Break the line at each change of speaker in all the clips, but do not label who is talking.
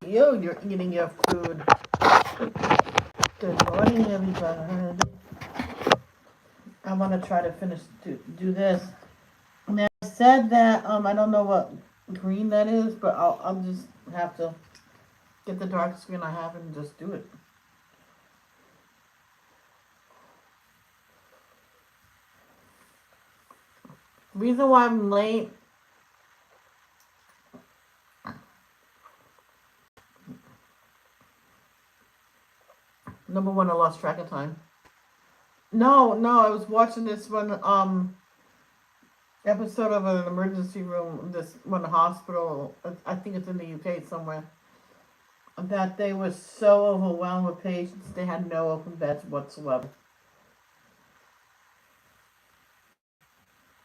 You're eating your food. Good morning, everybody. I want to try to finish to do this. Now I said that I don't know what green that is, but I'll just have to get the dark screen I have and just do it. Reason why I'm late. Number one, I lost track of time. No, I was watching this one episode of an emergency room, this one hospital. I think it's in the UK somewhere. That they were so overwhelmed with patients, they had no open beds whatsoever.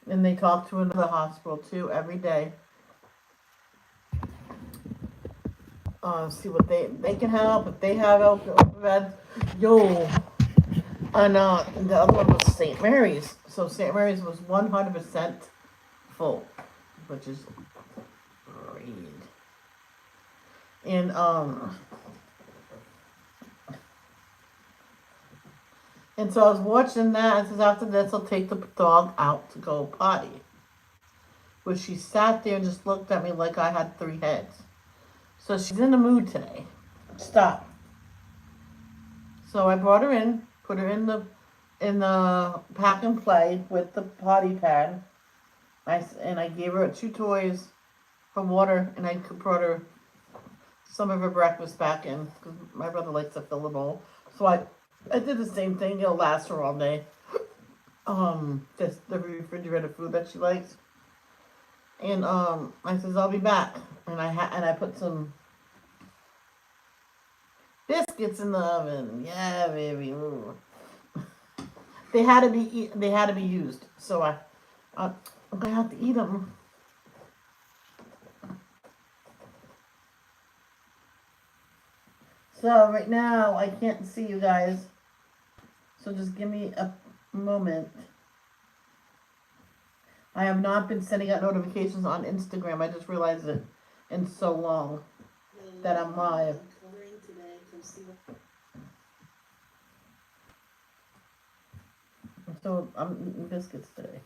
And they talked to another hospital too every day. See what they can help if they have open beds. Yo, and the other one was St. Mary's. So St. Mary's was 100% full, which is great. And so I was watching that. It says after this, I'll take the dog out to go potty. But she sat there and just looked at me like I had 3 heads. So she's in the mood today. Stop. So I brought her in, put her in the pack and play with the potty pad. I gave her 2 toys, her water, and I brought her some of her breakfast back in because my brother likes to fill the bowl. So I did the same thing. It'll last her all day. Just the refrigerated food that she likes. And I says I'll be back, and I put some biscuits in the oven. Yeah, baby. Ooh. They had to be used. So I'm gonna have to eat them. So right now I can't see you guys. So just give me a moment. I have not been sending out notifications on Instagram. I just realized it in so long that I'm live. So I'm eating biscuits today.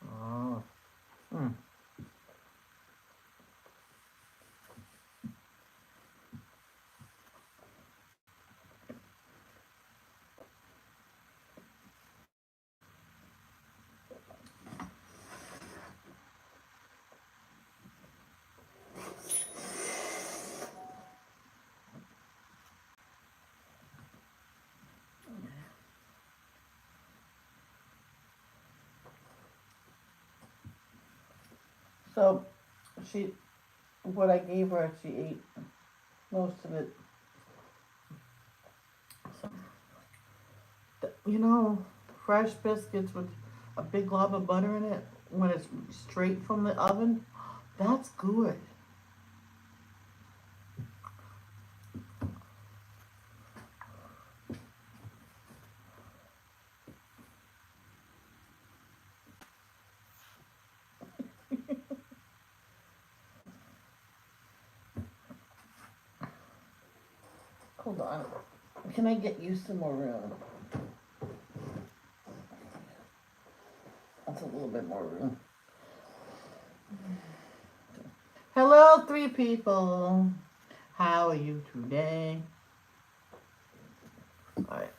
Oh. So what I gave her, she ate most of it. So, fresh biscuits with a big glob of butter in it when it's straight from the oven, that's good. Hold on. Can I get you some more room? That's a little bit more room. Hello, 3 people. How are you today? All right.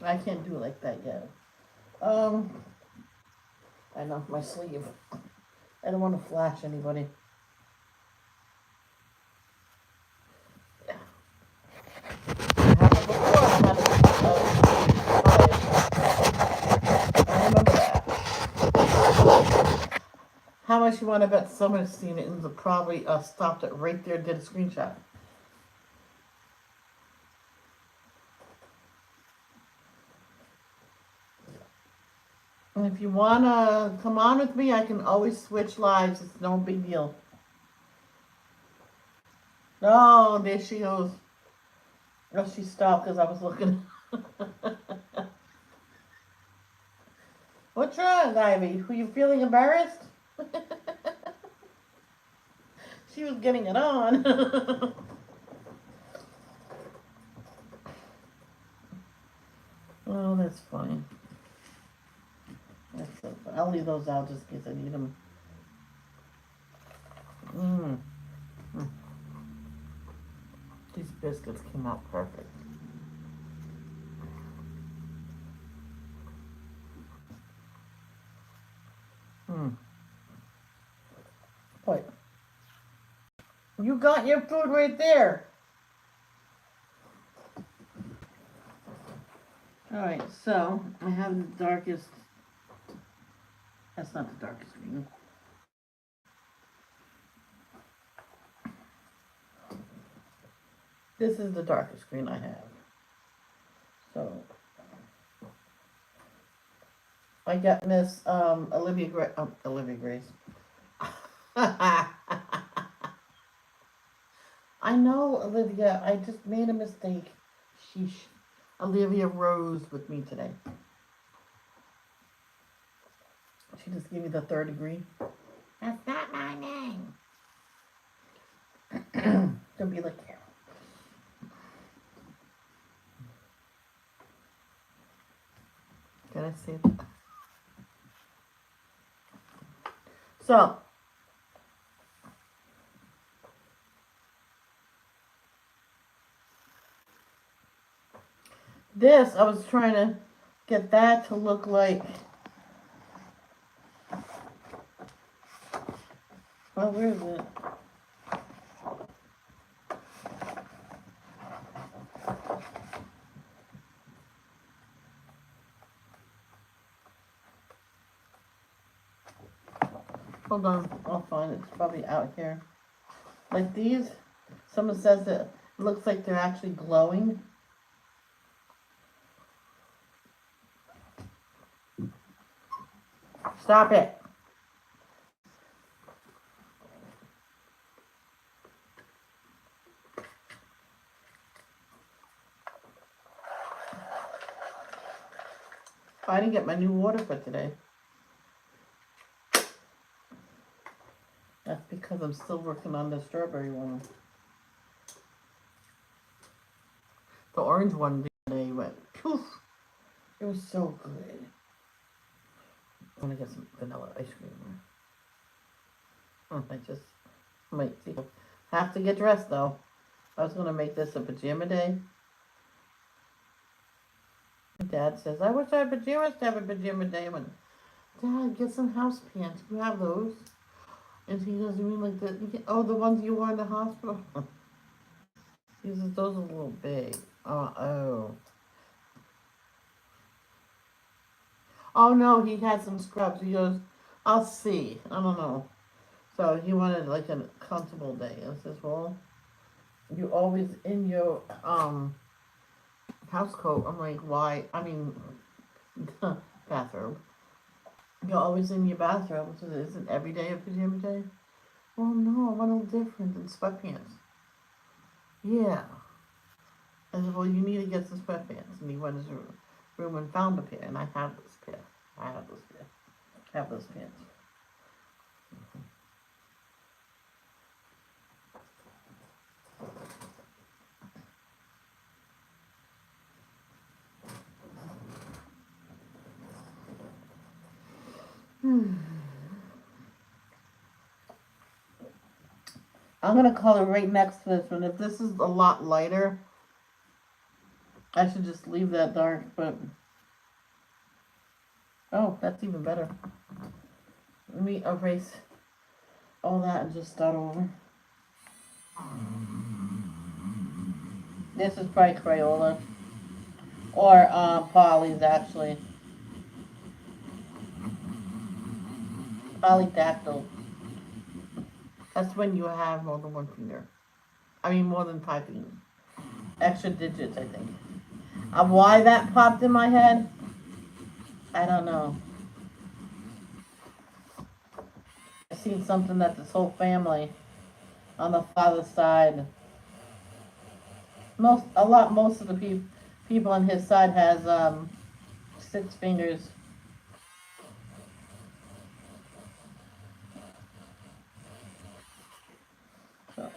I can't do it like that yet. I know, my sleeve. I don't want to flash anybody. Yeah. I remember that. How much you want to bet someone's seen it and probably stopped it right there and did a screenshot? And if you want to come on with me, I can always switch lives. It's no big deal. Oh, there she goes. Oh, she stopped because I was looking. What's wrong, Ivy? Were you feeling embarrassed? She was getting it on. Oh, that's funny. That's so funny. I'll leave those out just in case I need them. Mmm. These biscuits came out perfect. Mmm. What? You got your food right there. Alright, so I have the darkest. That's not the darkest green. This is the darkest green I have. So I got Miss Olivia Grace. I know, Olivia. I just made a mistake. Sheesh. Olivia Rose with me today. She just gave me the third degree. That's not my name. Don't be like Carol. Can I see that? So, this, I was trying to get that to look like, well, where is it? Hold on, I'll find it. It's probably out here. Like these, someone says that it looks like they're actually glowing. Stop it. I didn't get my new water for today. That's because I'm still working on the strawberry one. The orange one the other day went poof. It was so good. I want to get some vanilla ice cream. I just might see. Have to get dressed though. I was going to make this a pajama day. My dad says, I wish I had pajamas to have a pajama day. I went, Dad, get some house pants. You have those? And he goes, you mean like the, oh, the ones you wore in the hospital? He says, those are a little big. Oh. Oh no, he had some scrubs. He goes, I'll see. I don't know. So he wanted like a comfortable day. I says, well, you always in your house coat. I'm like, why? I mean, bathrobe. You're always in your bathrobe. So isn't every day a pajama day? Well, no, I want a little different than sweatpants. Yeah. I said, well, you need to get some sweatpants. And he went to his room and found a pair. And I have this pair. I have this pair. I have those pants. I'm going to color right next to this one. If this is a lot lighter, I should just leave that dark, but... Oh, that's even better. Let me erase all that and just start over. This is probably Crayola. Or Polly's, actually. Polydactyl. That's when you have more than one finger. I mean, more than 5 fingers. Extra digits, I think. Why that popped in my head, I don't know. I seen something that this whole family on the father's side Most of the people on his side has 6 fingers. So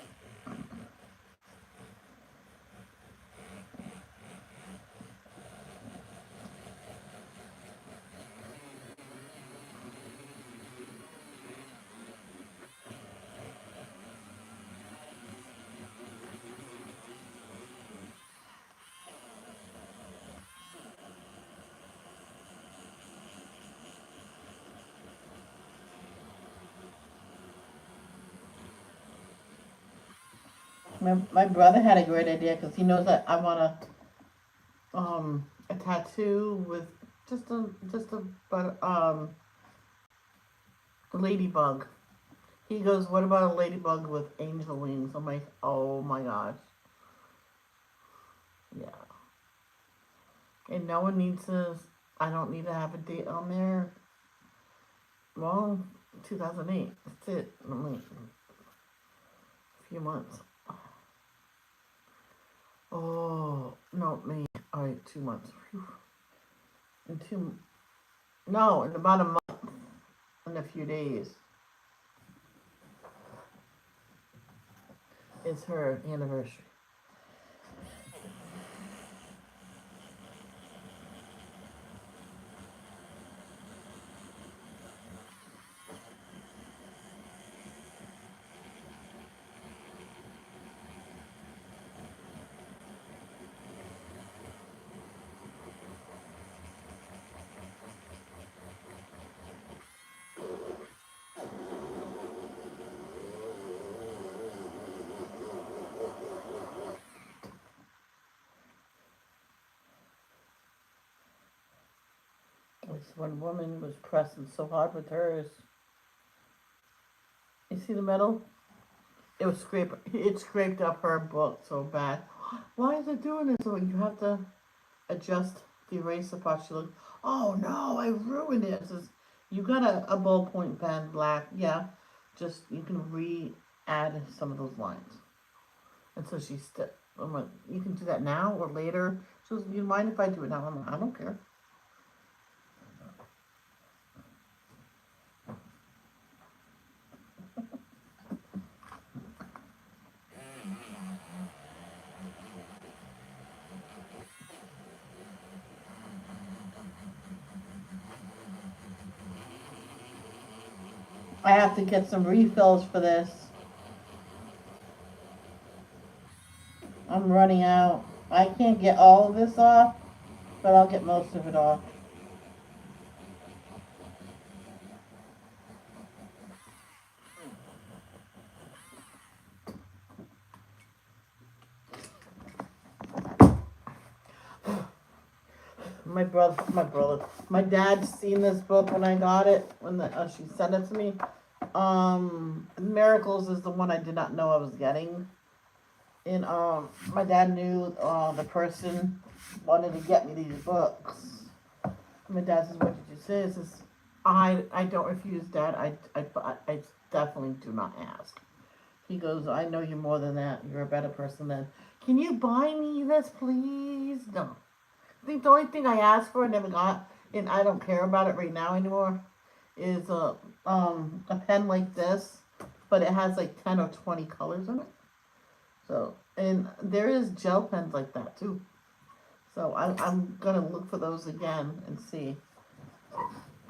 my brother had a great idea because he knows that I want a tattoo with just a but a ladybug. He goes, "What about a ladybug with angel wings?" I'm like, "Oh my gosh, yeah." And no one needs to. I don't need to have a date on there. Well, 2008. That's it. I'm like a few months. Oh no, me. All right, 2 months. Whew. In two. No, in about a month. In a few days is her anniversary. This one woman was pressing so hard with hers. You see the metal? It scraped up her book so bad. Why is it doing this? So you have to adjust the eraser part. She looked, "Oh no, I ruined it." It says, "You got a ballpoint pen, black, yeah. Just you can re-add some of those lines." And so I'm like, "You can do that now or later." She goes, "You mind if I do it now?" I'm like, "I don't care." I have to get some refills for this. I'm running out. I can't get all of this off, but I'll get most of it off. My dad seen this book when I got it when she sent it to me. Miracles is the one I did not know I was getting, and my dad knew the person wanted to get me these books. My dad says, "What did you say?" I says, "I don't refuse, Dad. I definitely do not ask." He goes, "I know you more than that. You're a better person than. Can you buy me this, please?" No. I think the only thing I asked for, I never got, and I don't care about it right now anymore, is a pen like this, but it has like 10 or 20 colors in it. So, and there is gel pens like that too. So I'm gonna look for those again and see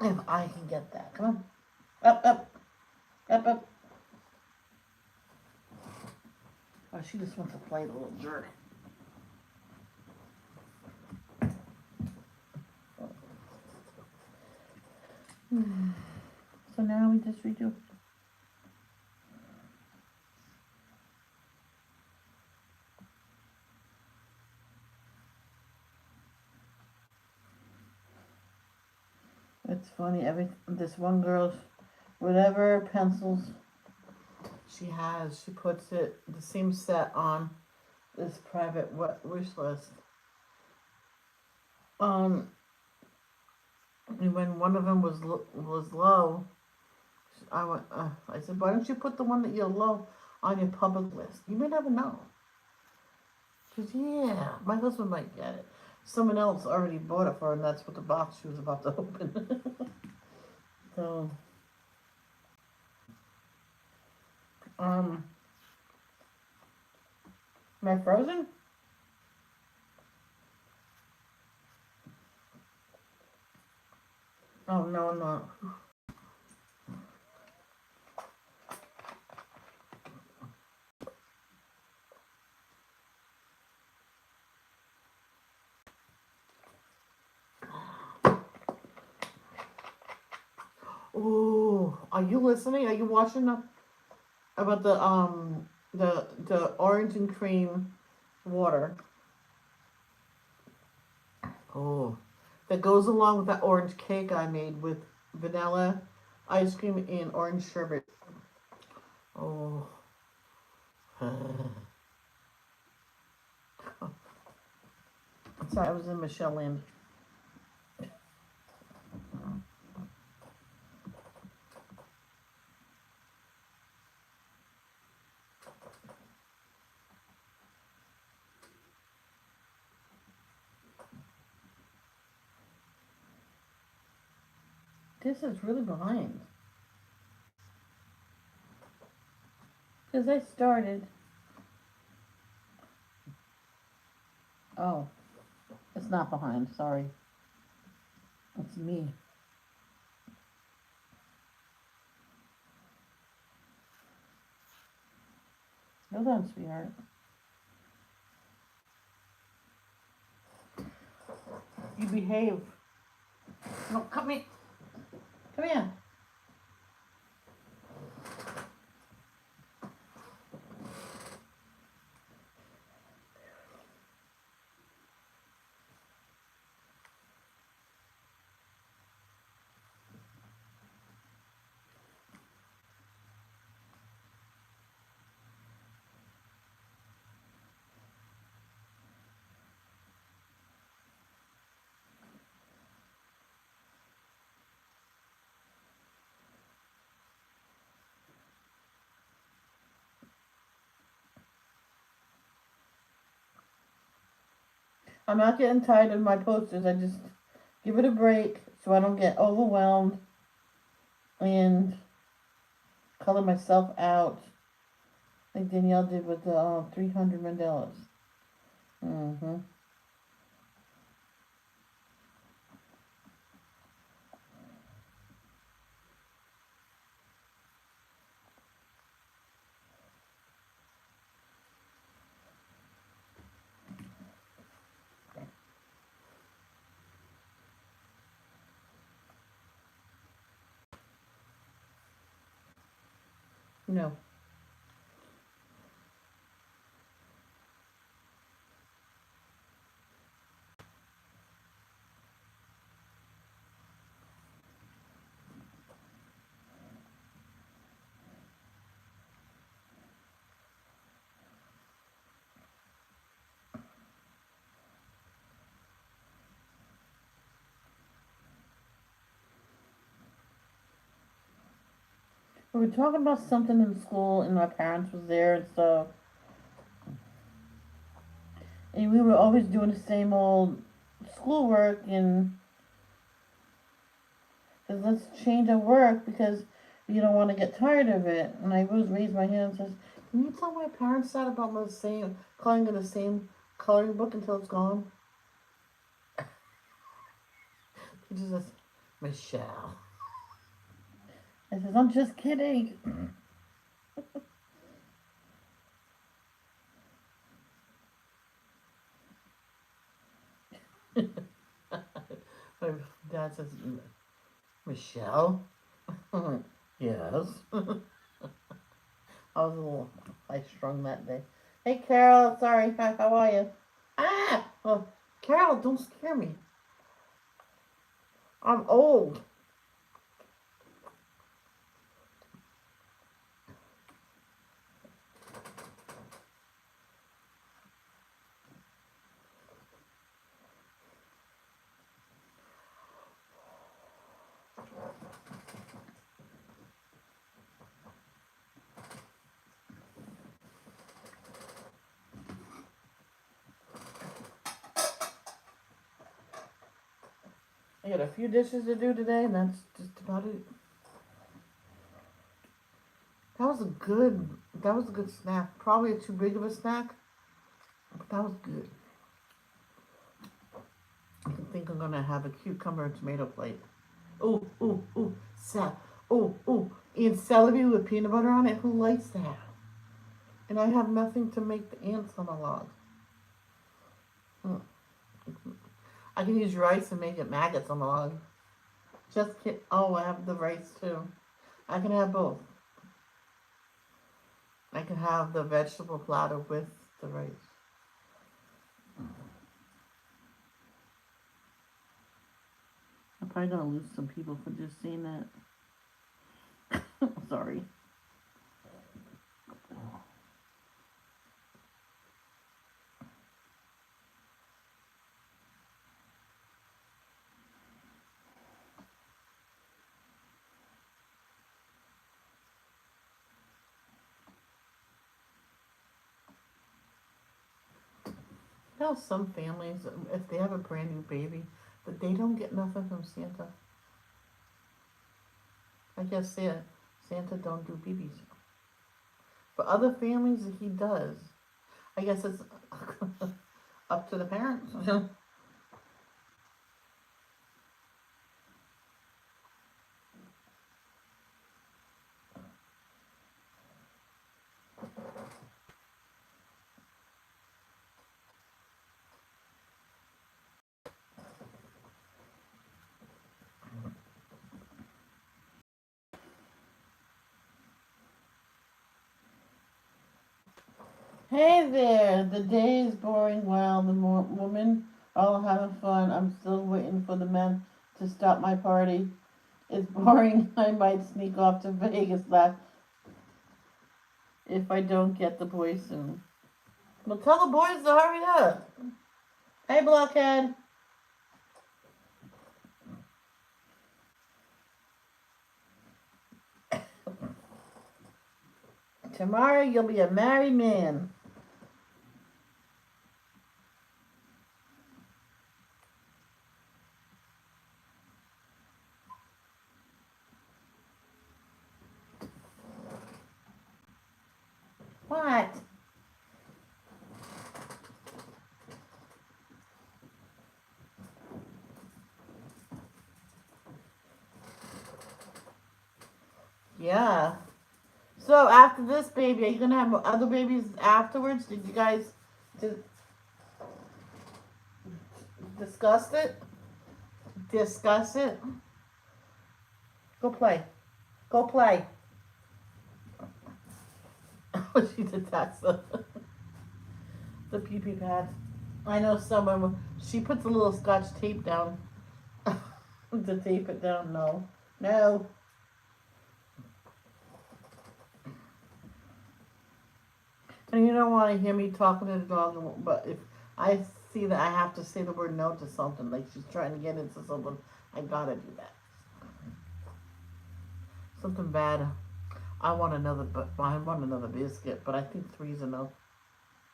if I can get that. Come on, up, up, up, up. Oh, she just wants to play the little jerk. So now we just redo. It's funny. This one girl, whatever pencils she has, she puts it the same set on this private wish list. Um, and when one of them was low, I went. I said, "Why don't you put the one that you're low on your public list? You may never know." She goes, yeah, my husband might get it. Someone else already bought it for her, and that's what the box she was about to open. So, am I frozen? Oh, no, I'm not. Oh, are you listening? Are you watching about the orange and cream water? Oh, that goes along with that orange cake I made with vanilla ice cream and orange sherbet. Oh, sorry, I was in Michelle land. This is really behind because I started. Oh, it's not behind. Sorry, it's me. Hold on, sweetheart. You behave. No, come here. Come here. I'm not getting tired of my posters. I just give it a break so I don't get overwhelmed and color myself out like Danielle did with the 300 Mandelas. Mm-hmm. No. We were talking about something in school, and my parents was there and stuff, and we were always doing the same old schoolwork, and says, let's change our work because you don't want to get tired of it. And I always raised my hand and says, can you tell my parents that about the same, calling it the same coloring book until it's gone? He just says, Michelle. I says, I'm just kidding. My dad says, Michelle? Yes. I was a little high strung that day. Hey, Carol. Sorry. Hi, how are you? Ah! Oh, Carol, don't scare me. I'm old. I got a few dishes to do today, and that's just about it. That was a good snack. Probably too big of a snack, but that was good. I think I'm gonna have a cucumber and tomato plate. Ooh, ooh, ooh, ooh, and celery with peanut butter on it. Who likes that? And I have nothing to make the ants on the log. Mm. I can use rice and make it maggots on the log. Just kidding. Oh, I have the rice too. I can have both. I can have the vegetable platter with the rice. I'm probably gonna lose some people for just seeing that. Sorry. You know, some families, if they have a brand new baby, that they don't get nothing from Santa. I guess Santa don't do babies. For other families, he does. I guess it's up to the parents. Hey there, the day is boring while the women are all having fun. I'm still waiting for the men to stop my party. It's boring. I might sneak off to Vegas if I don't get the boys soon. Well, tell the boys to hurry up. Hey, blockhead. Tomorrow you'll be a married man. What? Yeah. So after this baby, are you gonna have other babies afterwards? Did you guys di- discuss it? Discuss it. Go play. Go play. She detects the pee pee pads. I know someone. She puts a little scotch tape down to tape it down. No, no. And you don't want to hear me talking to the dog, but if I see that I have to say the word no to something, like she's trying to get into something, I gotta do that. Something bad. I want another biscuit, but I think three's enough.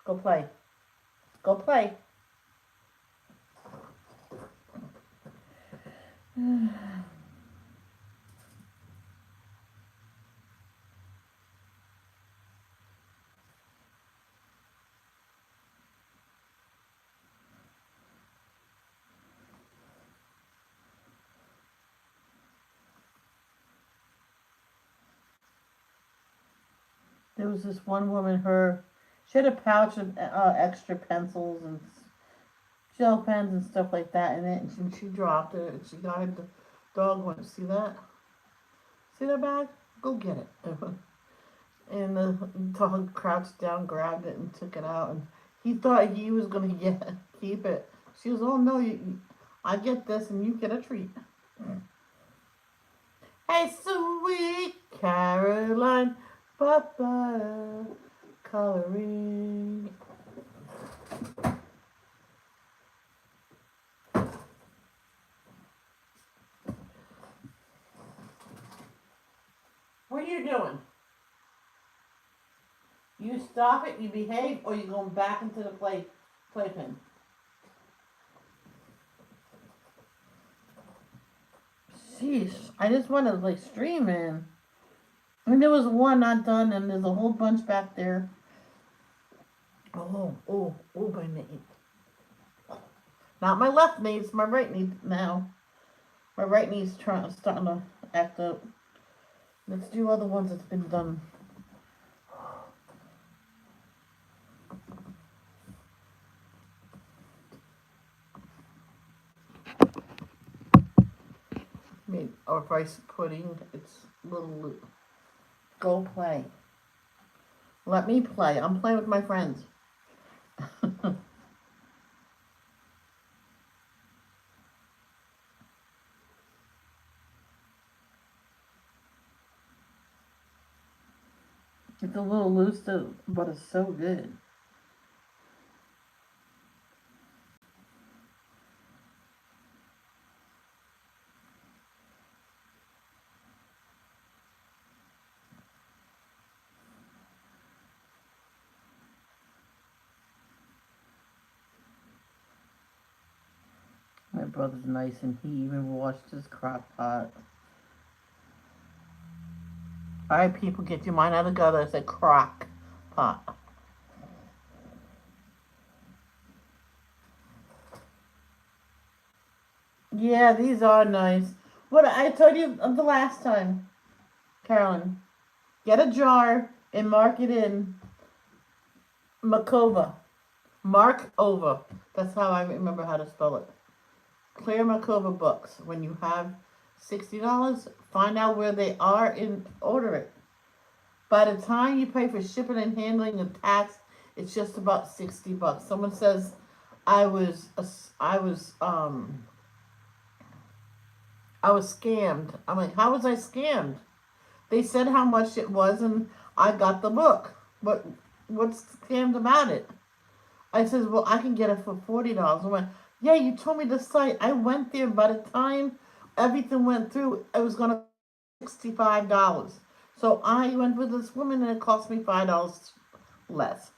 Go play. Go play. There was this one woman. She had a pouch of extra pencils and gel pens and stuff like that in it, and she dropped it. And she got it. The dog went. See that? See that bag? Go get it. And the dog crouched down, grabbed it, and took it out. And he thought he was gonna keep it. She was, oh no, I get this, and you get a treat. Hey, sweet Caroline, Papa, coloring. What are you doing? You stop it, you behave, or you going back into the playpen? Jeez, I just want to like stream in. And there was one not done, and there's a whole bunch back there. Oh, my knee. Not my left knee, it's my right knee now. My right knee's starting to act up. Let's do other ones that's been done. Made our rice pudding. It's little. Go play. Let me play. I'm playing with my friends. It's a little loose, but it's so good. My brother's nice, and he even washed his crock pot. Alright, people, get your mind out of the gutter. It's a crock pot. Yeah, these are nice. What I told you the last time, Carolyn, get a jar and mark it in Markova. Mark over. That's how I remember how to spell it. Klara Markova books. When you have $60, find out where they are and order it. By the time you pay for shipping and handling and tax, it's just about $60. Someone says I was scammed. I'm like, how was I scammed? They said how much it was, and I got the book. What's scammed about it? I says, well, I can get it for $40. I went, yeah, you told me the site. I went there. By the time everything went through, it was gonna be $65. So I went with this woman, and it cost me $5 less.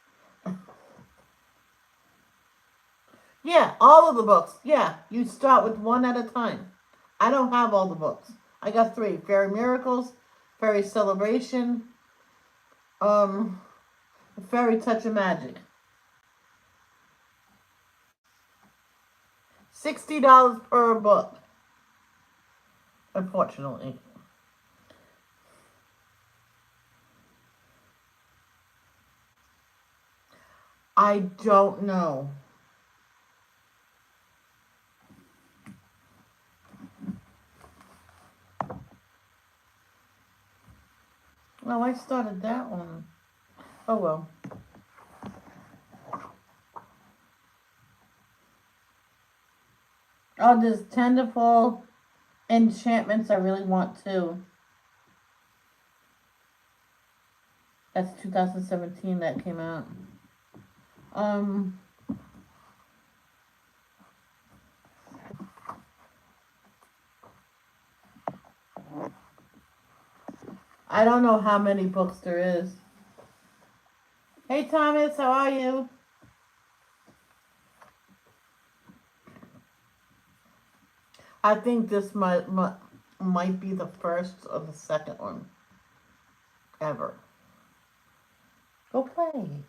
Yeah, all of the books. Yeah, you start with one at a time. I don't have all the books. I got 3: Fairy Miracles, Fairy Celebration, um, Fairy Touch of Magic. $60 per book. Unfortunately. I don't know. Well, I started that one. Oh well. Oh, there's Tenderful Enchantments I really want too. That's 2017 that came out. Um, I don't know how many books there is. Hey Thomas, how are you? I think this might be the first or the second one ever. Go play.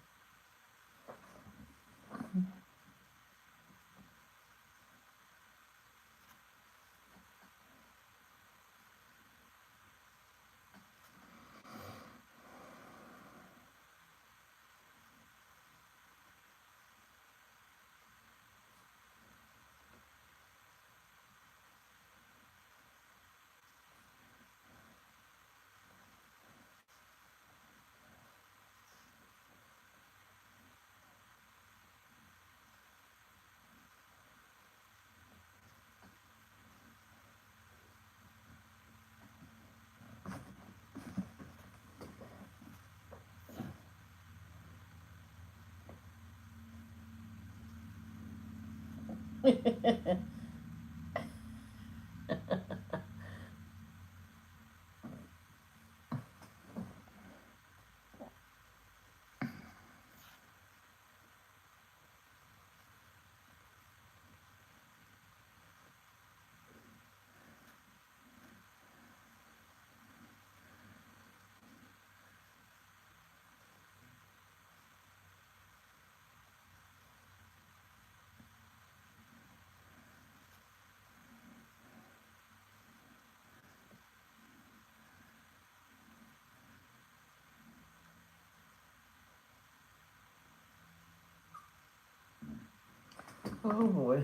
Oh boy.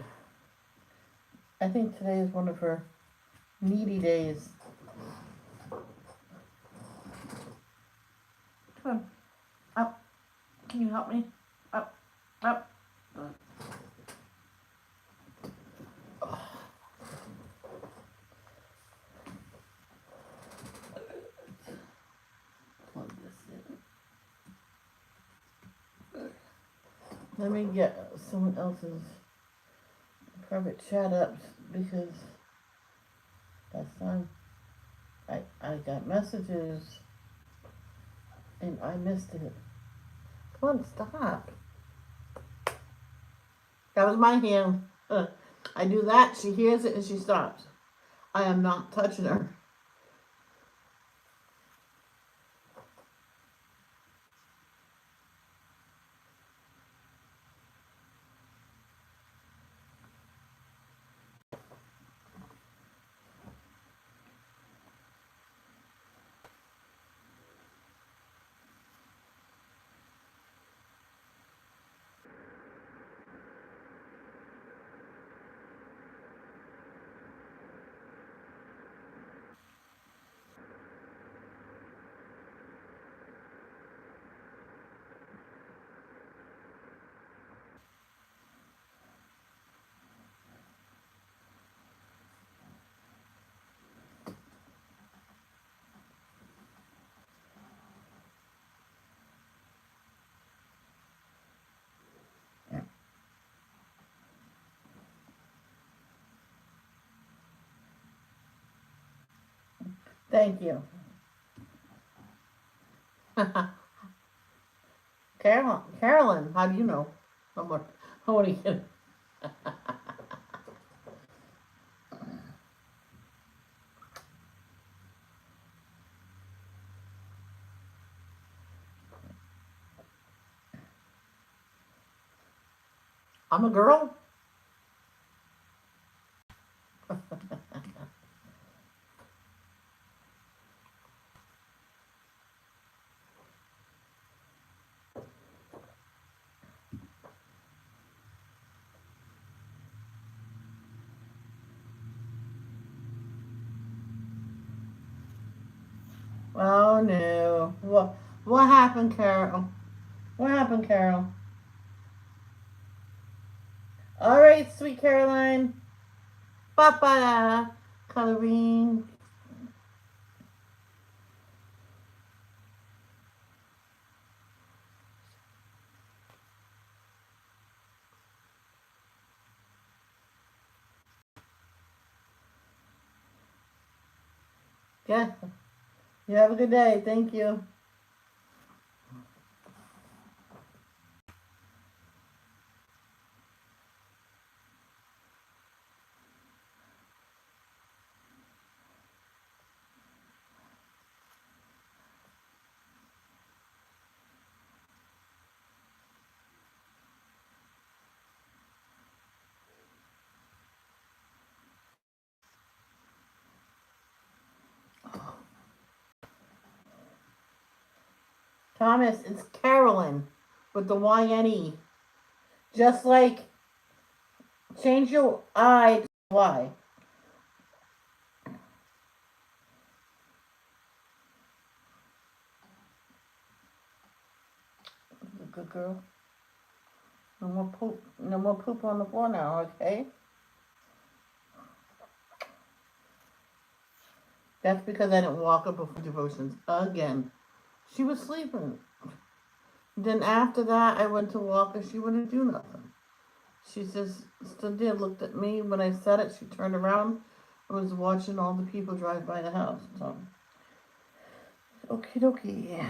I think today is one of her needy days. Come on. Up. Can you help me? Up. Up. Plug this in. Let me get someone else's private chat up because last time I got messages and I missed it. Come on, stop. That was my hand. I do that, she hears it and she stops. I am not touching her. Thank you. Carolyn, how do you know? What are you kidding? I'm a girl? Oh no. What happened, Carol? What happened, Carol? Alright, sweet Caroline. Papa coloring. Yeah. You have a good day. Thank you. Thomas, it's Carolyn with the Y-N-E. Just like change your I to Y. Good girl. No more poop. No more poop on the floor now, okay? That's because I didn't walk her before devotions again. She was sleeping. Then after that, I went to walk her. She wouldn't do nothing. She just stood there, looked at me. When I said it, she turned around and was watching all the people drive by the house. So, okie dokie.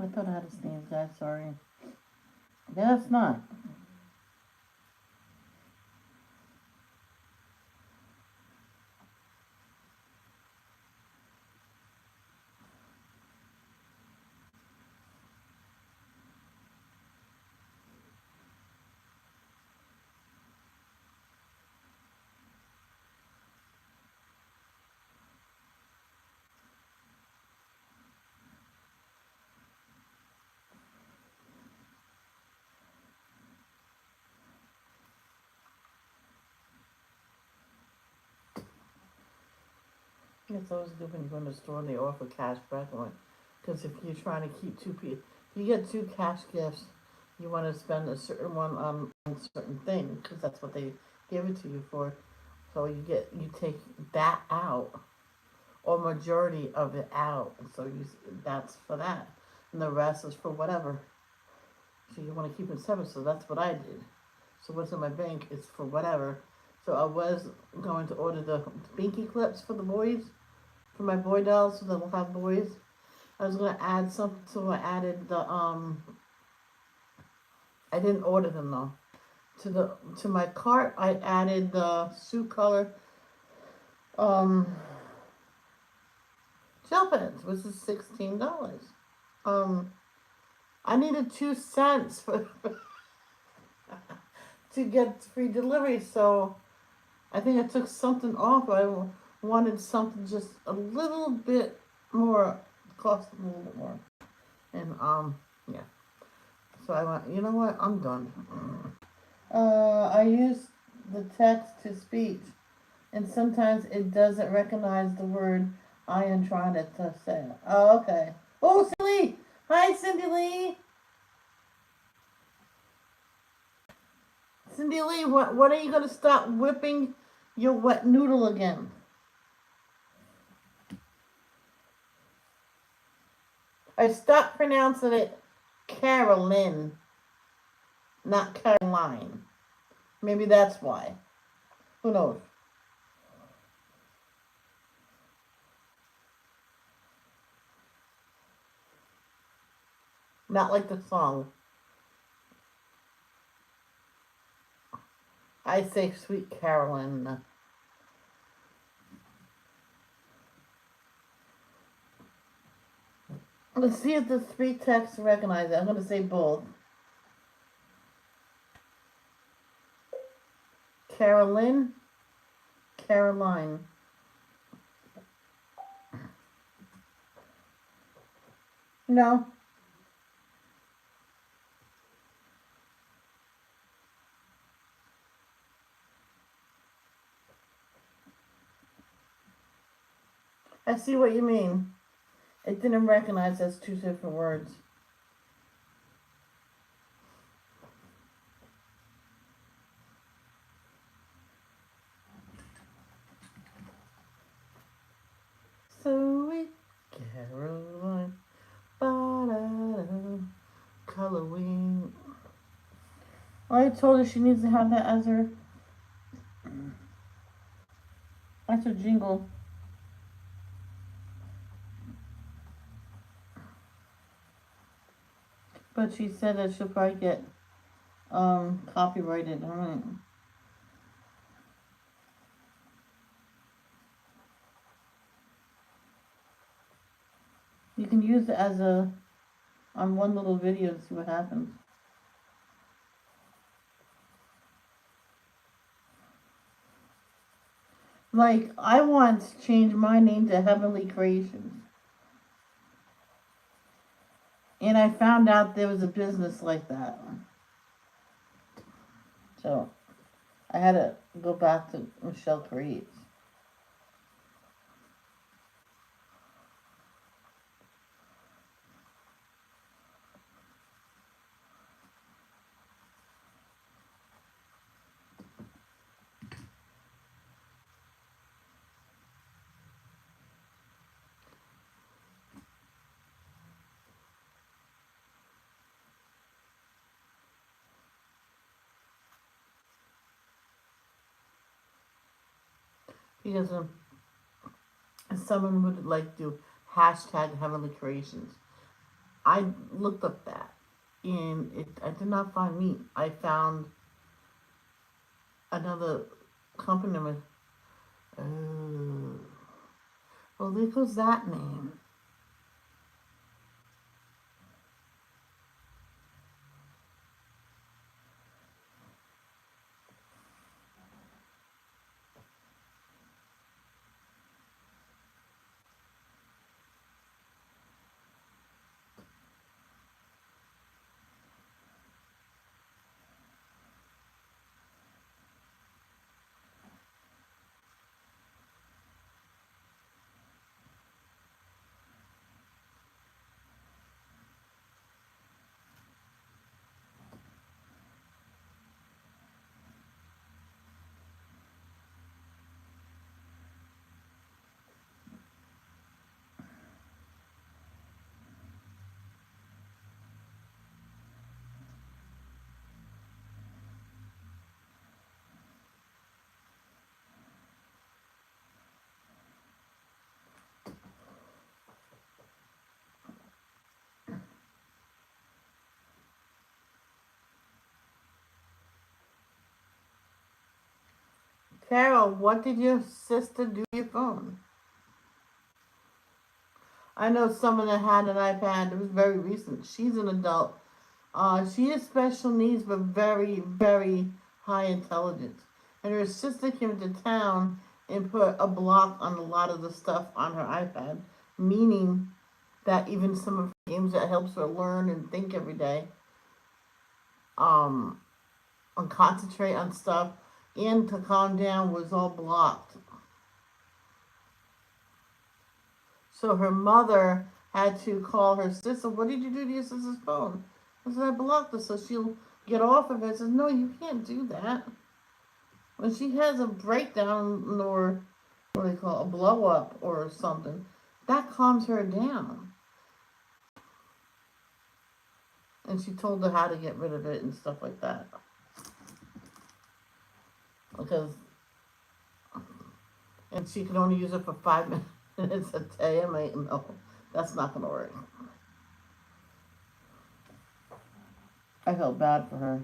I thought I had a sneeze, guys. Sorry. Yeah, it's not. It's always good when you go in the store and they offer cash back on. Because if you're trying to keep two people, if you get two cash gifts, you want to spend a certain one on a certain thing because that's what they give it to you for. So you take that out or majority of it out. So that's for that, and the rest is for whatever. So you want to keep it separate. So that's what I did. So what's in my bank is for whatever. So I was going to order the binky clips for the boys, for my boy dolls, so that we'll have boys. I was gonna add something, so I added the I didn't order them though. To my cart, I added the suit color um gel pens, which is $16. Um, I needed 2 cents for to get free delivery, so I think I took something off. I wanted something just a little bit more, cost a little bit more, and yeah. So I went, you know what? I'm done. I use the text to speech, and sometimes it doesn't recognize the word I am trying to say. Oh, okay. Oh, Cindy Lee! Hi, Cindy Lee! Cindy Lee, what are you going to stop whipping your wet noodle again? I stopped pronouncing it Carolyn, not Caroline. Maybe that's why. Who knows? Not like the song. I say Sweet Carolyn. Let's see if the three texts recognize it. I'm going to say both. Carolyn, Caroline. No. I see what you mean. It didn't recognize as two different words. Sweet Caroline, ba-da-da, Halloween. I told her she needs to have that as her jingle. But she said that she'll probably get copyrighted. I mean, you can use it as on one little video to see what happens. Like, I once changed my name to Heavenly Creations. And I found out there was a business like that. So, I had to go back to Michelle Creates. Because someone would like to hashtag Heavenly Creations. I looked up that, and I did not find meat. I found another company with, well, there goes that name. Carol, what did your sister do to your phone? I know someone that had an iPad. It was very recent. She's an adult. She has special needs, but very, very high intelligence. And her sister came to town and put a block on a lot of the stuff on her iPad, meaning that even some of the games that helps her learn and think every day, um, and concentrate on stuff, and to calm down was all blocked. So her mother had to call her sister. What did you do to your sister's phone? I said, I blocked her. So she'll get off of it. I said, no, you can't do that. When she has a breakdown or what do they call it, a blow up or something, that calms her down. And she told her how to get rid of it and stuff like that. Because, and she can only use it for 5 minutes a day. I'm like, no, that's not going to work. I felt bad for her.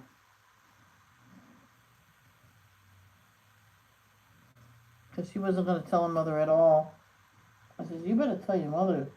Because she wasn't going to tell her mother at all. I said, you better tell your mother.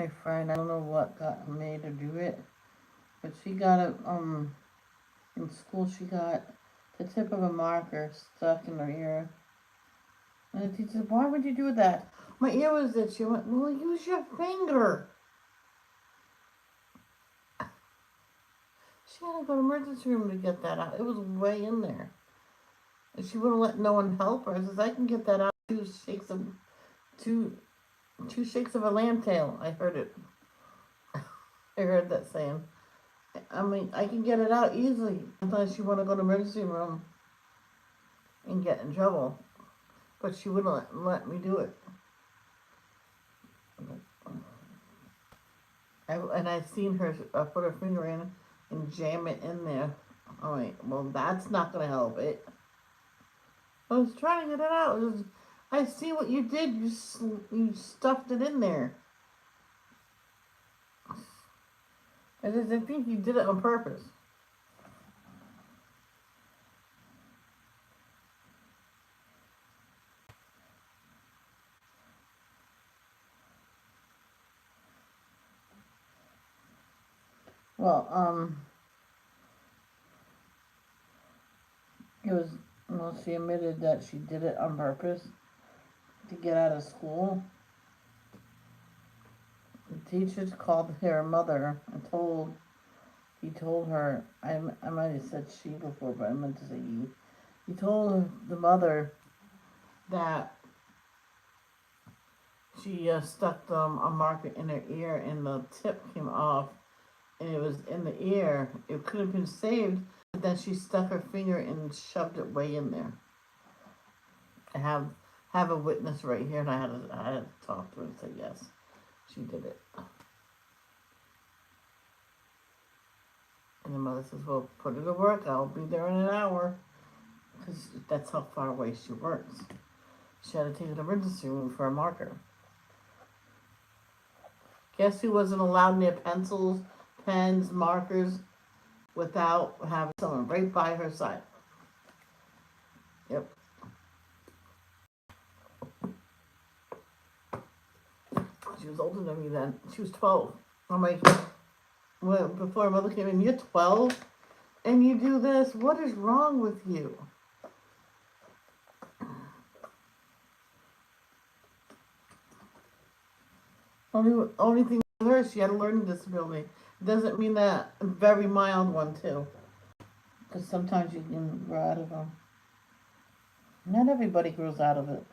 my friend, I don't know what got made her do it, but she got it, in school she got the tip of a marker stuck in her ear. And the teacher said, why would you do that? My ear was itchy. She went, well, use your finger. She had to go to the emergency room to get that out. It was way in there. And she wouldn't let no one help her. I says, I can get that out. Two two shakes of a lamb tail. I heard it. I heard that saying. I mean, I can get it out easily. Sometimes she want to go to the emergency room and get in trouble. But she wouldn't let me do it. And I've seen her put her finger in and jam it in there. I'm like, well, that's not going to help it. I was trying to get it out. I see what you did. You stuffed it in there. I think you did it on purpose. Well, she admitted that she did it on purpose to get out of school. The teachers called her mother and he told her, I might have said she before, but I meant to say he. He told the mother that she stuck a marker in her ear and the tip came off and it was in the ear. It could have been saved, but then she stuck her finger and shoved it way in there. I have a witness right here, and I had to talk to her and say yes, she did it. And the mother says, well, put her to work. I'll be there in an hour. Because that's how far away she works. She had to take her to the emergency room for a marker. Guess who wasn't allowed near pencils, pens, markers, without having someone right by her side? Yep. She was older than me then. She was 12. I'm like, well, before her mother came in, you're 12 and you do this? What is wrong with you? Only thing with her, she had a learning disability. It doesn't mean that a very mild one too. Because sometimes you can grow out of them. Not everybody grows out of it.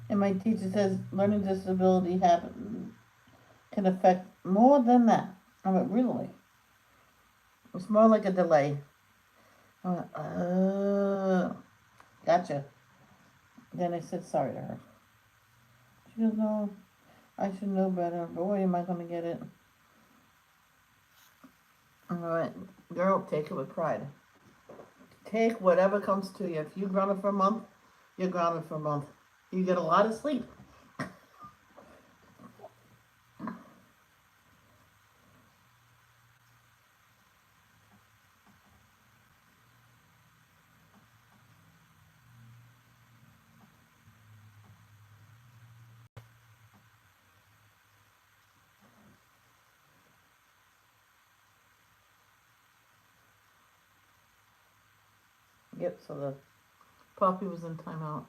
And my teacher says learning disability can affect more than that. I went, really? It's more like a delay. I went, gotcha. Then I said sorry to her. She goes, no, I should know better. Boy, am I going to get it. I went, girl, take it with pride. Take whatever comes to you. If you're grounded for a month, you're grounded for a month. You get a lot of sleep. Yep, so the puppy was in timeout.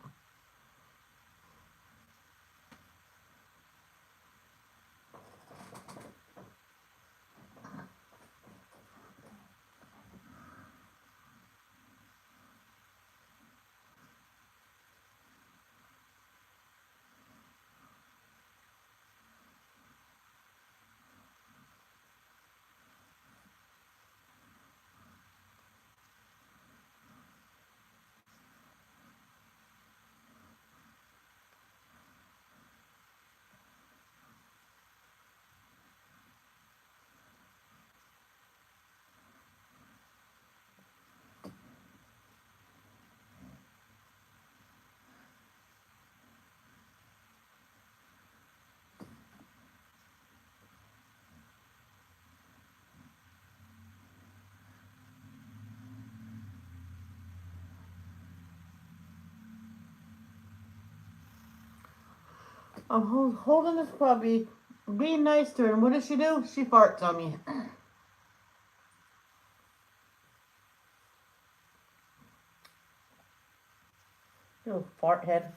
I'm holding this puppy, being nice to her, and what does she do? She farts on me. Little fart head.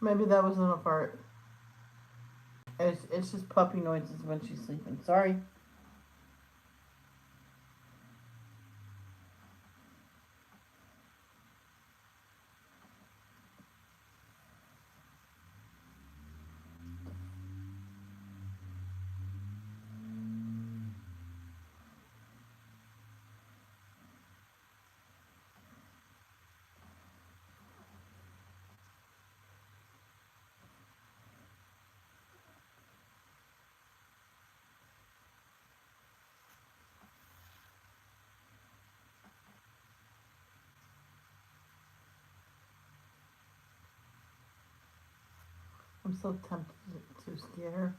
Maybe that wasn't a fart. It's just puppy noises when she's sleeping. Sorry. I'm so tempted to scare her,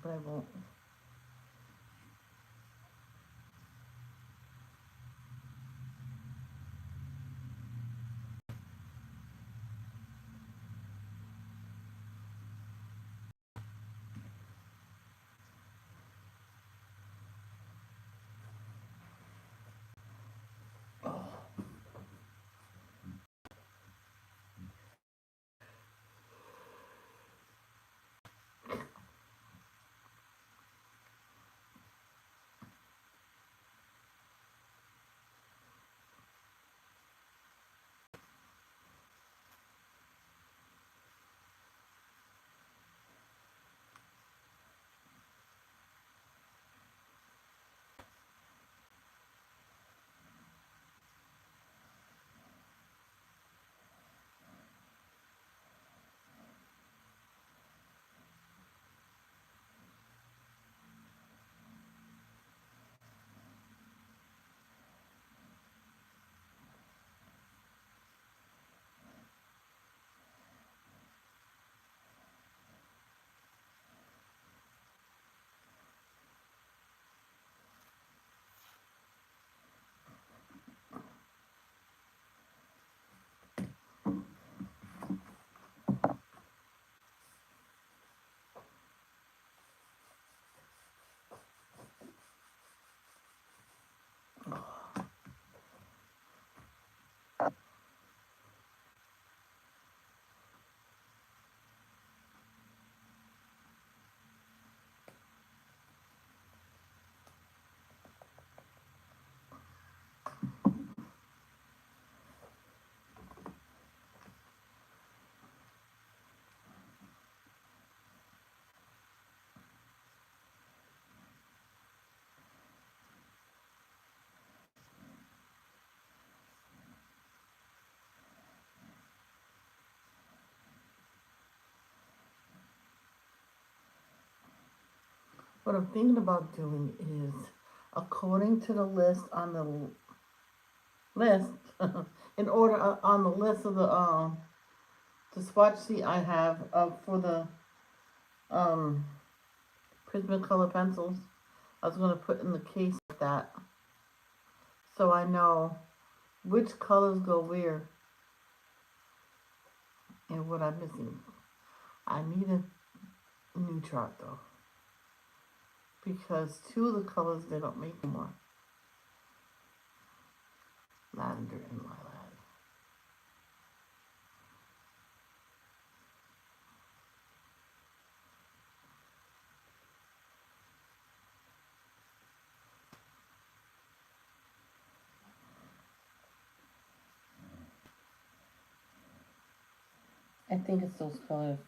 but I won't. What I'm thinking about doing is, according to the list on the list, in order on the list of the swatch I have for the um Prismacolor pencils, I was gonna put in the case like that, so I know which colors go where and what I'm missing. I need a new chart though, because two of the colors they don't make anymore. Lavender and lilac. I think it's those colors.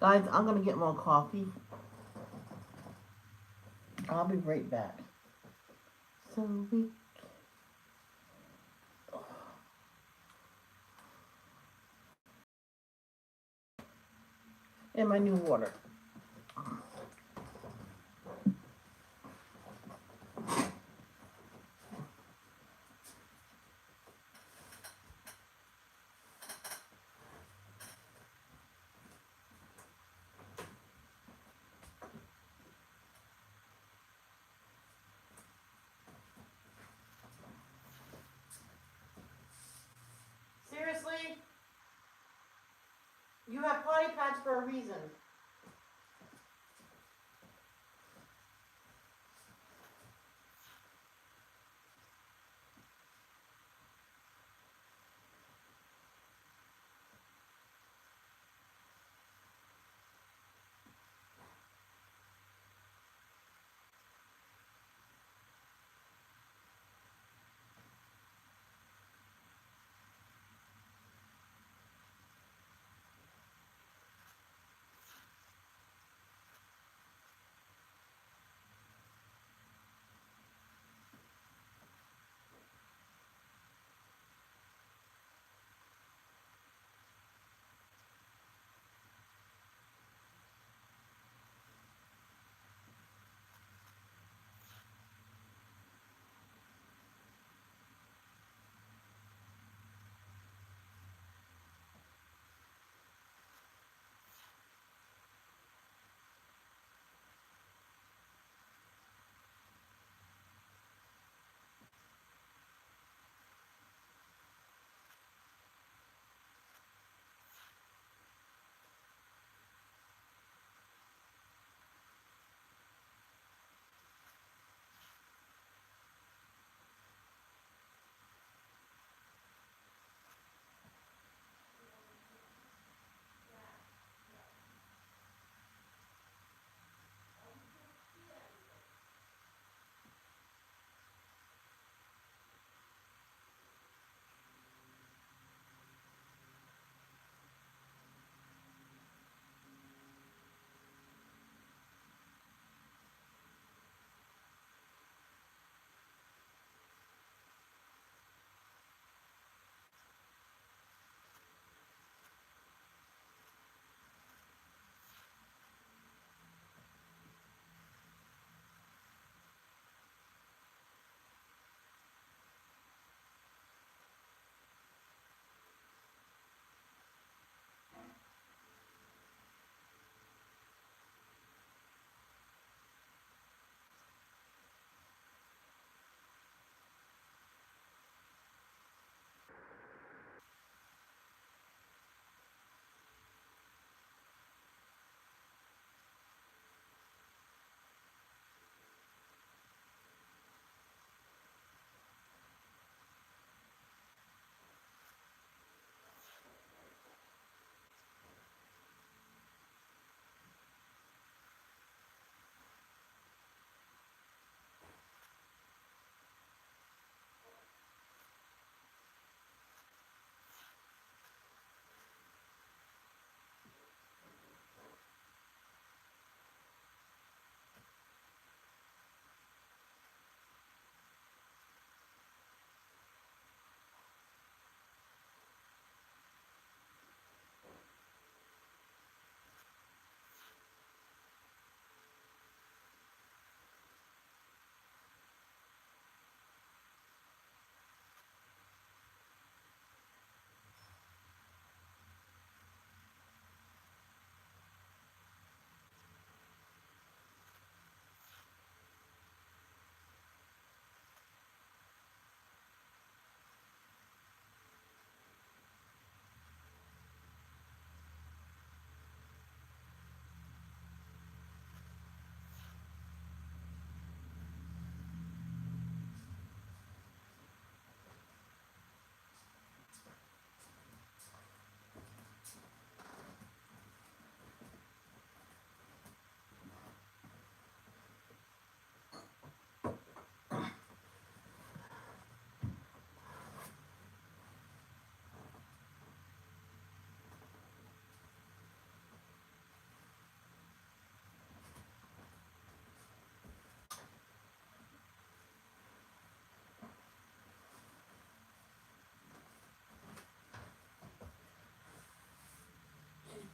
Guys, I'm going to get more coffee. I'll be right back. So we... And my new water. Seriously? You have potty pads for a reason.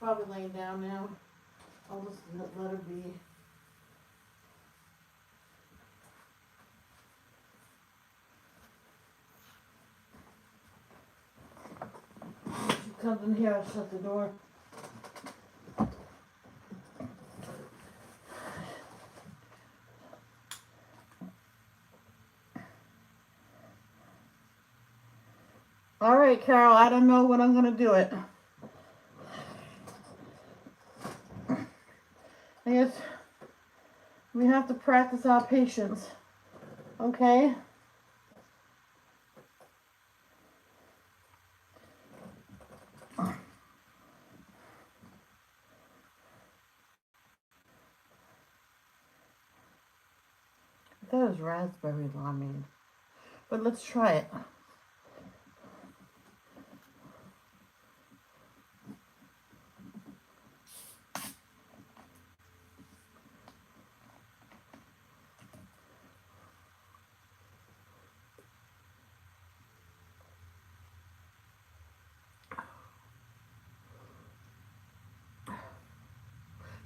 Probably laying down now. I'll just let her be. She comes in here, I'll shut the door. All right, Carol, I don't know when I'm going to do it. I guess we have to practice our patience. Okay? That is raspberry limeade. But let's try it.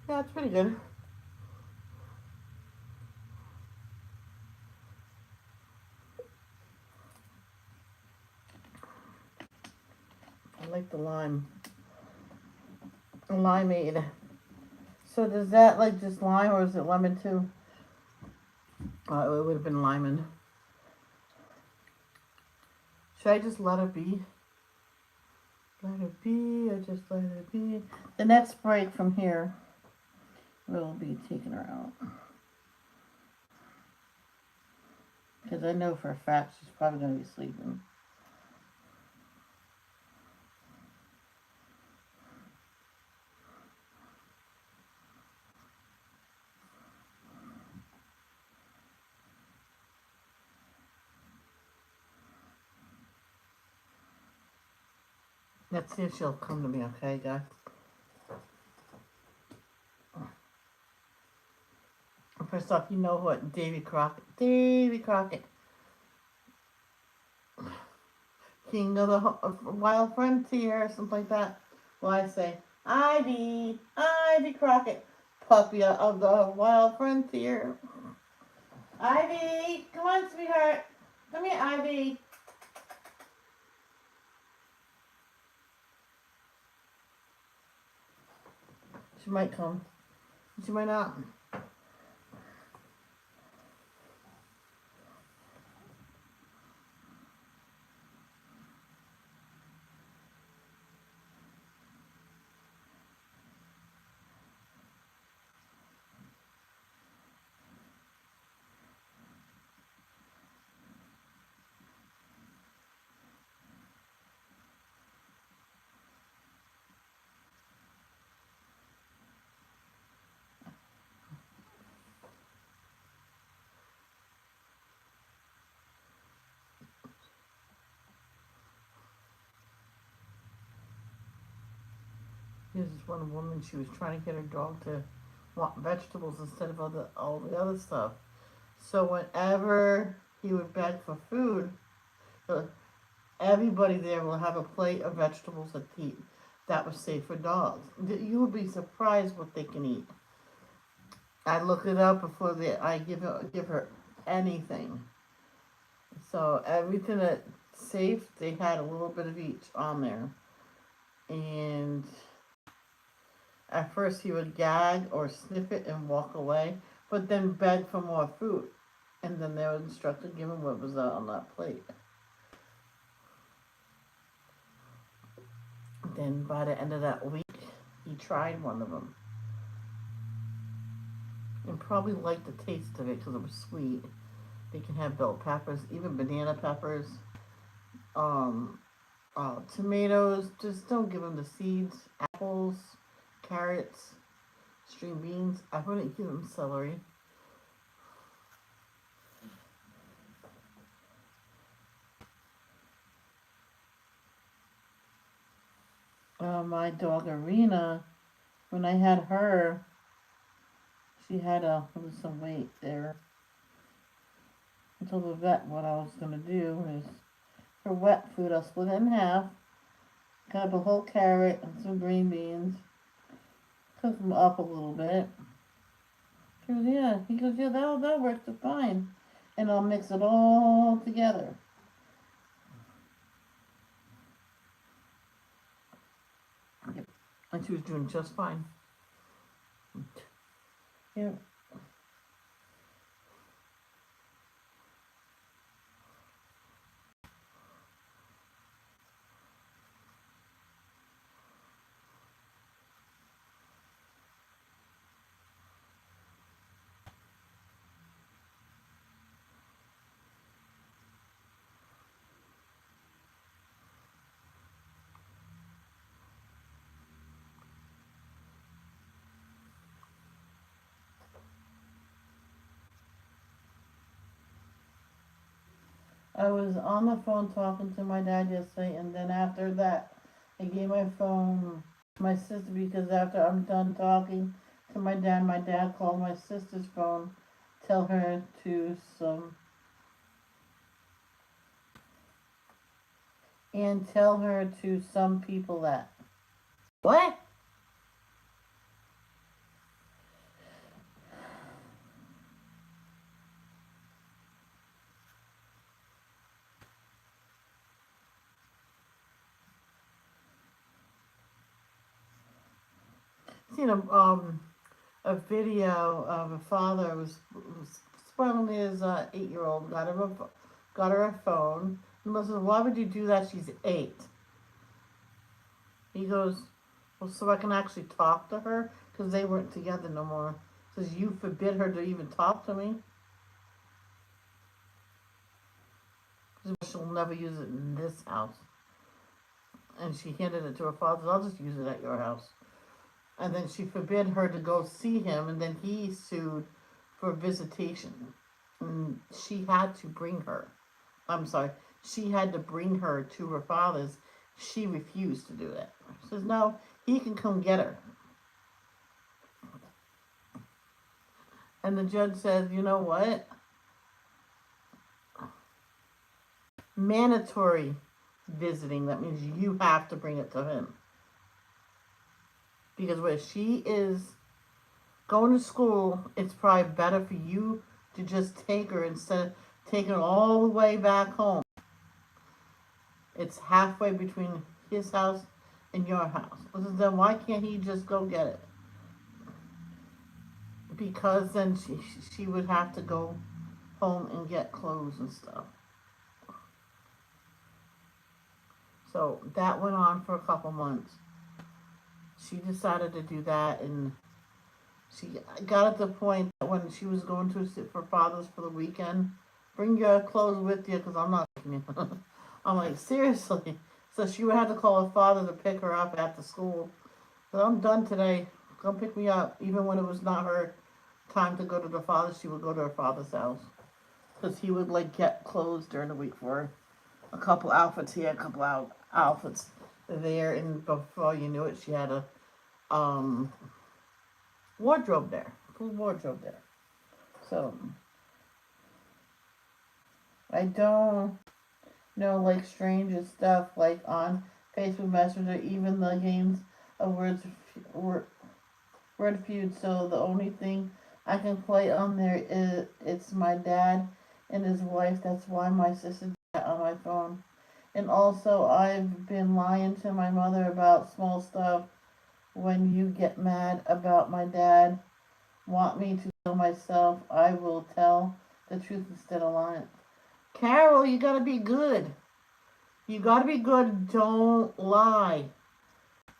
Yeah, it's pretty good. I like the limeade. So does that like just lime or is it lemon too? It would have been lemon. Should I just let it be? Let it be, or just let it be. The next break from here will be taking her out. Because I know for a fact she's probably going to be sleeping. Let's see if she'll come to me, okay, guys? First off, you know what? Davy Crockett, King of the Wild Frontier, something like that. Well, I say, Ivy Crockett, puppy of the Wild Frontier. Ivy, come on, sweetheart. Come here, Ivy. She might come. She might not. Here's this one woman, she was trying to get her dog to want vegetables instead of all the other stuff. So whenever he would beg for food, everybody there will have a plate of vegetables that was safe for dogs. You would be surprised what they can eat. I look it up before I give her anything. So everything that's safe, they had a little bit of each on there. And at first he would gag or sniff it and walk away, but then beg for more food. And then they would instruct to give him what was on that plate. Then by the end of that week, he tried one of them. And probably liked the taste of it because it was sweet. They can have bell peppers, even banana peppers, tomatoes. Just don't give them the seeds. Apples, carrots, string beans. I wouldn't give them celery. My dog Arena, when I had her, she had some weight there. I told the vet what I was going to do is for wet food, I'll split it in half, cut up a whole carrot and some green beans, cook them up a little bit. She goes, yeah. He goes, yeah, that works fine. And I'll mix it all together. Yep. And she was doing just fine. Yeah. I was on the phone talking to my dad yesterday, and then after that, I gave my phone to my sister because after I'm done talking to my dad called my sister's phone, tell her to some people that. What? Seen a video of a father was spoiling his 8-year-old, got her a phone. And I said, why would you do that? She's 8. He goes, well, so I can actually talk to her because they weren't together no more. Says you forbid her to even talk to me. She'll never use it in this house. And she handed it to her father. I'll just use it at your house. And then she forbid her to go see him, and then he sued for visitation. And she had to bring her. I'm sorry. She had to bring her to her father's. She refused to do that. She says, no, he can come get her. And the judge says, you know what? Mandatory visiting. That means you have to bring it to him. Because where she is going to school, it's probably better for you to just take her instead of taking her all the way back home. It's halfway between his house and your house. Then why can't he just go get it? Because then she would have to go home and get clothes and stuff. So that went on for a couple months. She decided to do that, and she got at the point that when she was going to sit for fathers for the weekend, bring your clothes with you because I'm not taking you. I'm like, seriously? So she would have to call her father to pick her up at the school. So I'm done today. Come pick me up. Even when it was not her time to go to the father, she would go to her father's house. Because he would like get clothes during the week for her. A couple outfits here, a couple outfits there, and before you knew it, she had a wardrobe there, full wardrobe there. So I don't know like stranger stuff like on Facebook Messenger, even the games of word feud. So the only thing I can play on there is it's my dad and his wife. That's why my sister on my phone. And also, I've been lying to my mother about small stuff. When you get mad about my dad, want me to kill myself, I will tell the truth instead of lying. Carol, you gotta be good. You gotta be good. Don't lie.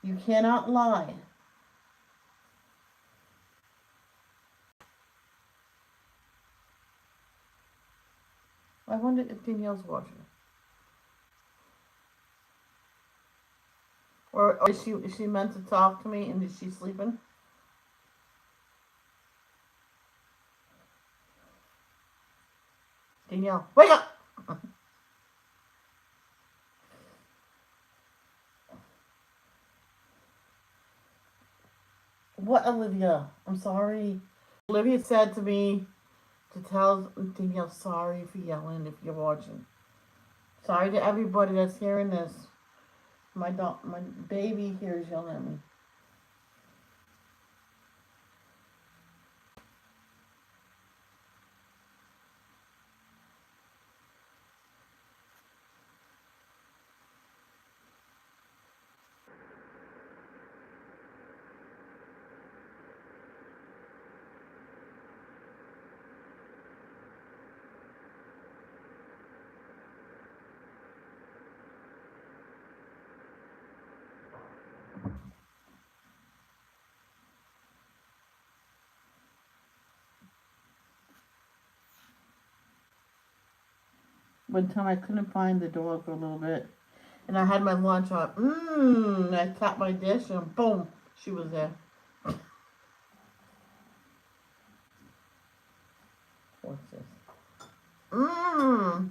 You cannot lie. I wonder if Danielle's watching. Or is she meant to talk to me and is she sleeping? Danielle, wake up! What, Olivia? I'm sorry. Olivia said to me to tell Danielle sorry for yelling if you're watching. Sorry to everybody that's hearing this. My baby here is yelling at me. one time I couldn't find the dog for a little bit. And I had my lunch on. I tapped my dish and boom, she was there. What's this? Mmm.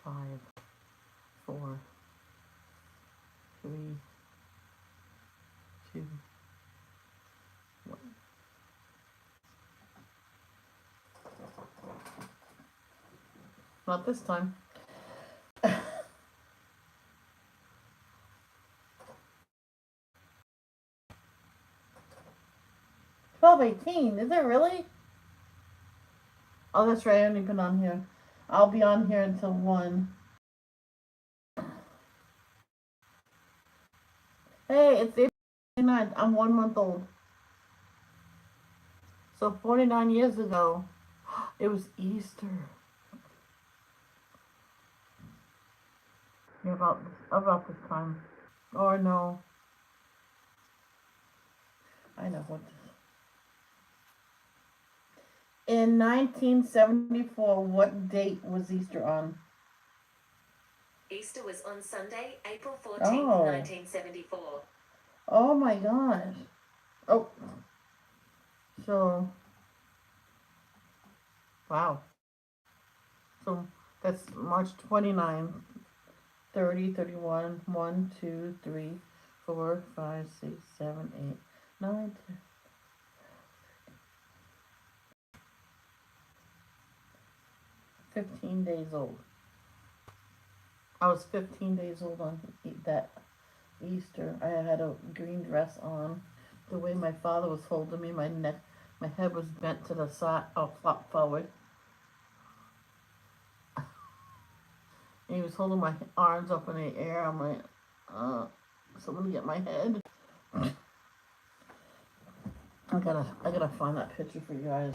5, 4, 3, 2, 1. Not this time. 12:18. Is it really? Oh, that's right. I haven't been on here. I'll be on here until 1. Hey, it's April 29th. I'm 1 month old. So 49 years ago, it was Easter. Yeah, about this time. Or no. I know what. In 1974, what date was Easter on?
Easter was on Sunday, April 14th, 1974.
Oh my gosh. Oh. So, wow. So that's March 29th. 30, 31, 1, 2, 3, 4, 5, 6, 7, 8, 9, 10. 15 days old. I was 15 days old on that Easter. I had a green dress on. The way my father was holding me, my head was bent to the side, flop forward. And he was holding my arms up in the air. I'm like, someone get my head. I gotta find that picture for you guys.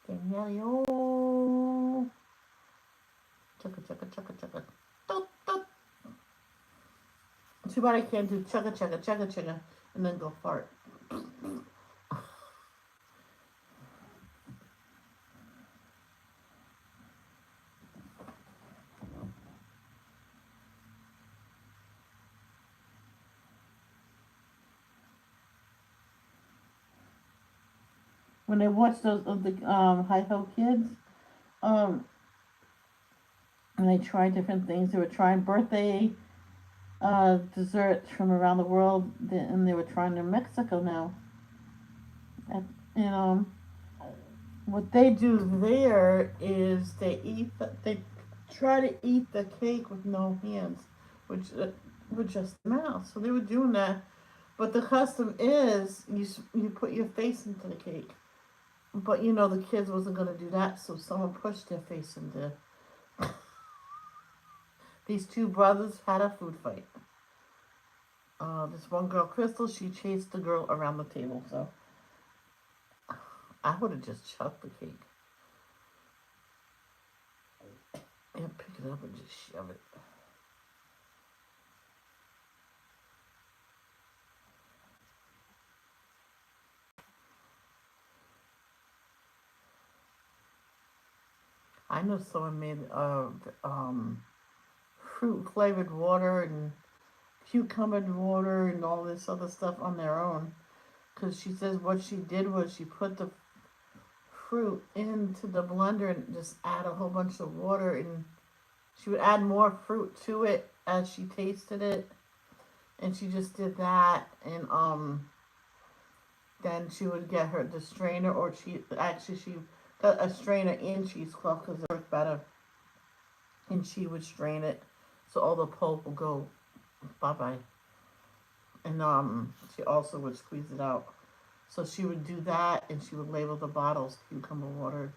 Danielle. Chugga, chugga, chugga, chugga. Doot, doot. Too bad I can't do chugga, chugga, chugga, chugga, and then go fart. When I watched those of the Hi-Ho Kids, and they tried different things. They were trying birthday desserts from around the world, and they were trying to Mexico now. And what they do there is they try to eat the cake with no hands, which with just the mouth. So they were doing that, but the custom is you put your face into the cake. But the kids wasn't gonna do that, so someone pushed their face into. These two brothers had a food fight. This one girl, Crystal, she chased the girl around the table. So I would have just chucked the cake and pick it up and just shove it. I know someone made fruit flavored water and cucumber water and all this other stuff on their own. Because she says what she did was she put the fruit into the blender and just add a whole bunch of water, and she would add more fruit to it as she tasted it. And she just did that, and then she would get the strainer, or she got a strainer and cheesecloth because it worked better. And she would strain it so all the pulp would go bye-bye. And she also would squeeze it out. So she would do that, and she would label the bottles cucumber water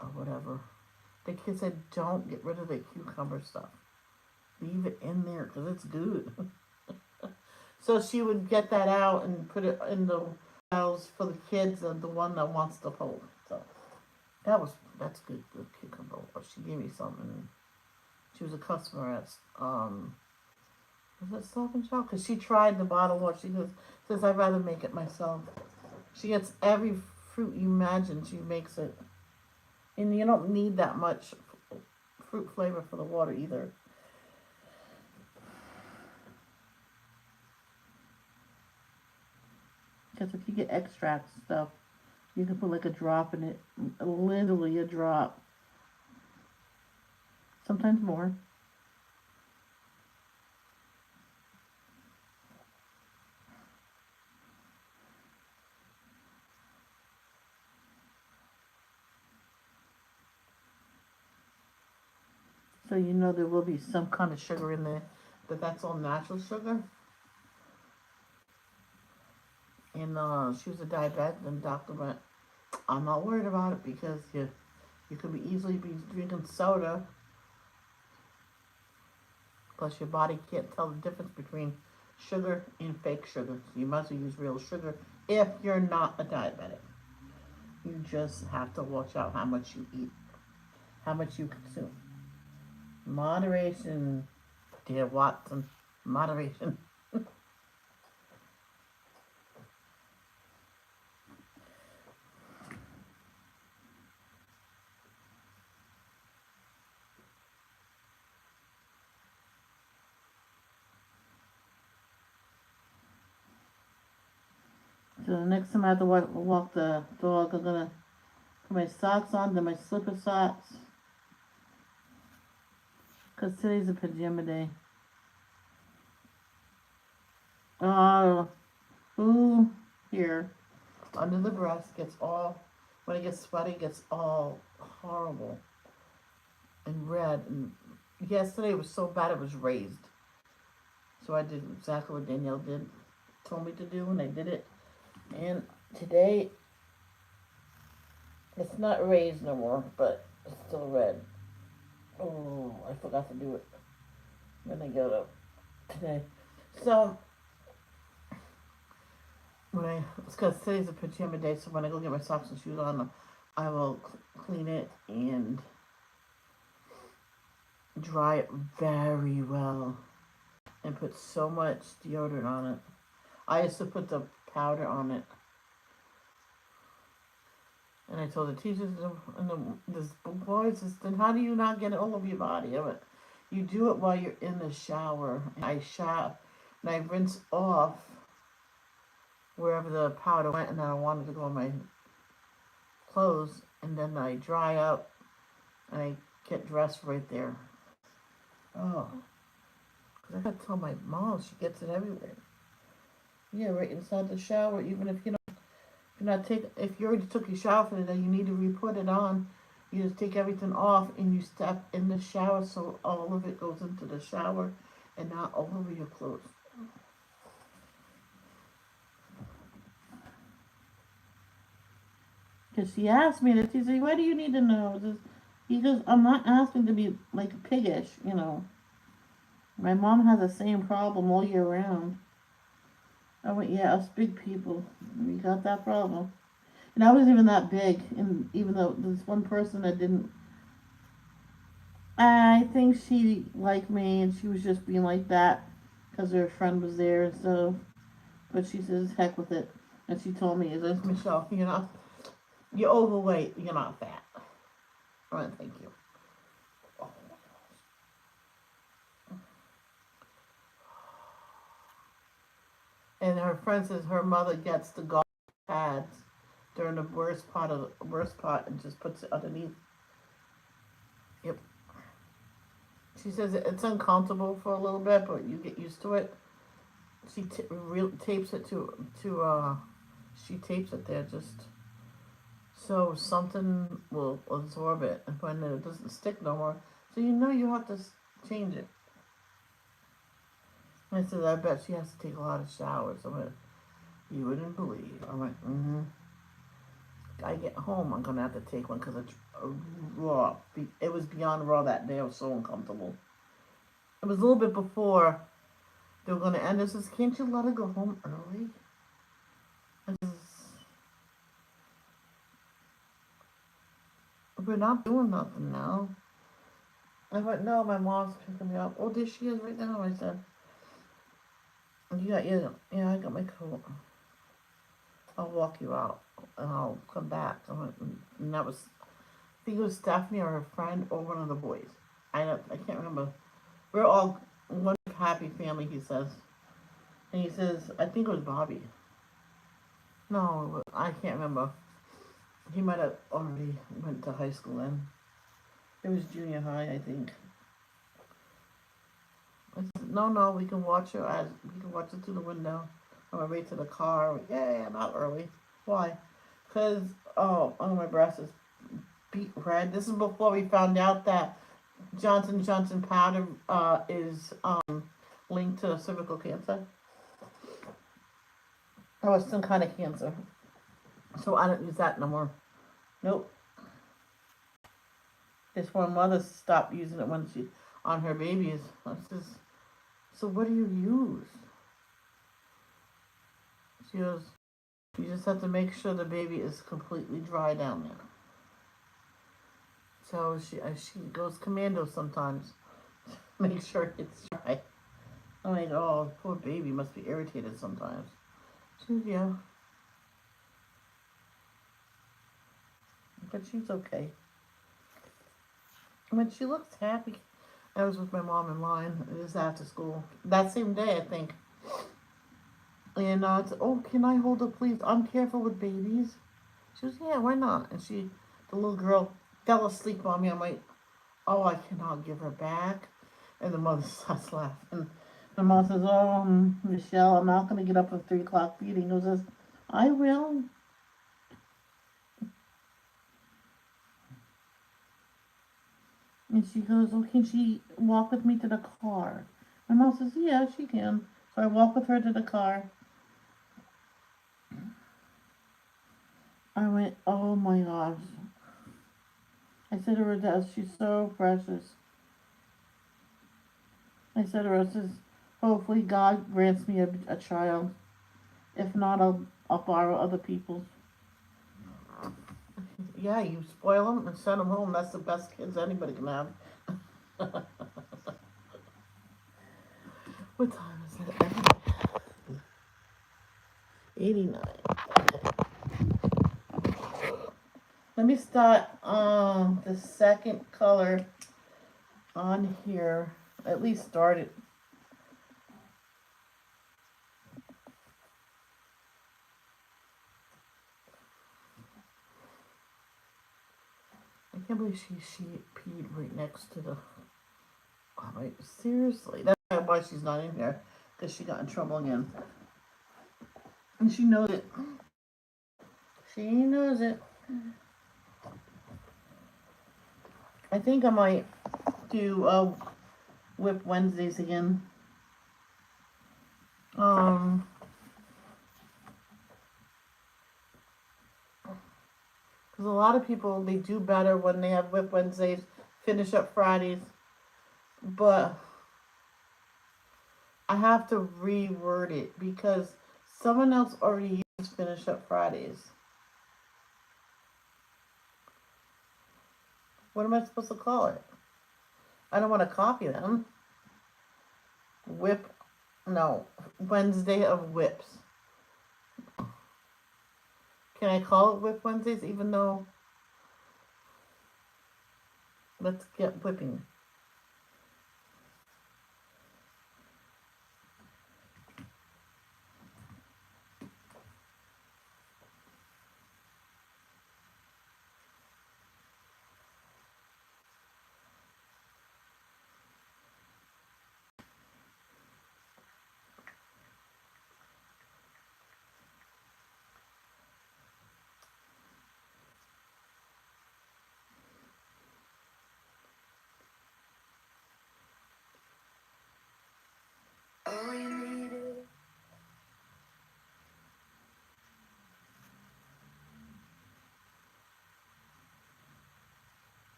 or whatever. The kids said, don't get rid of the cucumber stuff. Leave it in there because it's good. So she would get that out and put it in the was for the kids and the one that wants to hold. So that's good cucumber. She gave me some, and she was a customer at was it Stop and Shop? Because she tried the bottle wash. She says I'd rather make it myself. She gets every fruit you imagine. She makes it, and you don't need that much fruit flavor for the water either. Because if you get extract stuff, you can put like a drop in it, literally a drop, sometimes more. So you know there will be some kind of sugar in there, but that's all natural sugar. And she was a diabetic, and the doctor went, I'm not worried about it because you could easily be drinking soda, plus your body can't tell the difference between sugar and fake sugar. So you must use real sugar if you're not a diabetic. You just have to watch out how much you eat, how much you consume. Moderation, dear Watson, moderation. So the next time I have to walk the dog, I'm gonna put my socks on, then my slipper socks. Because today's a pajama day. Ooh, here, under the breast gets all, when it gets sweaty, it gets all horrible and red. And yesterday it was so bad it was raised. So I did exactly what Danielle told me to do, and I did it. And today, it's not raised no more, but it's still red. Oh, I forgot to do it when I got up today. So, it's because today's a pajama day, so when I go get my socks and shoes on, I will clean it and dry it very well and put so much deodorant on it. I used to put the powder on it. And I told the teachers and the boys, then how do you not get it all over your body? I went, you do it while you're in the shower. And I rinse off wherever the powder went, and then I wanted to go on my clothes, and then I dry up, and I get dressed right there. Oh, because I got to tell my mom, she gets it everywhere. Yeah, right inside the shower, even if you don't. If you already took your shower for the day, you need to re-put it on. You just take everything off and you step in the shower so all of it goes into the shower and not all over your clothes. Because she asked me that, she said, why do you need to know? He goes, I'm not asking to be like piggish, you know. My mom has the same problem all year round. I went, yeah, us big people, we got that problem. And I wasn't even that big, and even though there's one person that didn't, I think she liked me, and she was just being like that because her friend was there, so, but she says, heck with it. And she told me, says, Michelle, you're overweight, you're not fat. I went, thank you. And her friend says her mother gets the golf pads during the worst part and just puts it underneath. Yep. She says it's uncomfortable for a little bit, but you get used to it. She tapes it she tapes it there just so something will absorb it, and when it doesn't stick no more, so you have to change it. I said, I bet she has to take a lot of showers. I went, you wouldn't believe. I went, I get home, I'm going to have to take one because it's raw. It was beyond raw that day. I was so uncomfortable. It was a little bit before they were going to end. It says, can't you let her go home early? we're not doing nothing now. I went, no, my mom's picking me up. Oh, there she is right now. I said, yeah, I got my coat. I'll walk you out and I'll come back. And that was, I think it was Stephanie or her friend or one of the boys. I can't remember. We're all one happy family, he says. And he says, I think it was Bobby. No, I can't remember. He might have already went to high school then. It was junior high, I think. I said, no, we can watch it as we can watch it through the window on my way to the car. Yay, I'm out early. Why? Because my breast is beet red. This is before we found out that Johnson powder is linked to cervical cancer. Or some kind of cancer. So I don't use that no more. Nope. This one mother stopped using it when she on her babies. I says, so what do you use? She goes, you just have to make sure the baby is completely dry down there. So she goes commando sometimes. Make sure it's dry. I'm like, oh, poor baby must be irritated sometimes. She goes, yeah. But she's okay. I mean, she looks happy. I was with my mom in line. It was after school. That same day, I think. And it's, oh, can I hold it, please? I'm careful with babies. She goes, yeah, why not? And the little girl, fell asleep on me. I'm like, oh, I cannot give her back. And the mother starts laughing. The mom says, oh, Michelle, I'm not going to get up at 3 o'clock feeding. He says, I will. And she goes, oh, can she walk with me to the car? My mom says, yeah, she can. So I walk with her to the car. I went, oh my gosh. I said to her, Dad, she's so precious. I said to her, says, hopefully God grants me a child. If not, I'll borrow other people's. Yeah, you spoil them and send them home. That's the best kids anybody can have. What time is it? 89. Let me start the second color on here. At least start it. I can't believe she peed right next to the. Oh, wait, seriously, that's why she's not in here, because she got in trouble again, and she knows it. She knows it. I think I might do Whip Wednesdays again. Because a lot of people, they do better when they have Whip Wednesdays, finish up Fridays, but I have to reword it because someone else already used finish up Fridays. What am I supposed to call it? I don't want to copy them. Wednesday of Whips. Can I call it Whip Wednesdays even though, let's get whipping.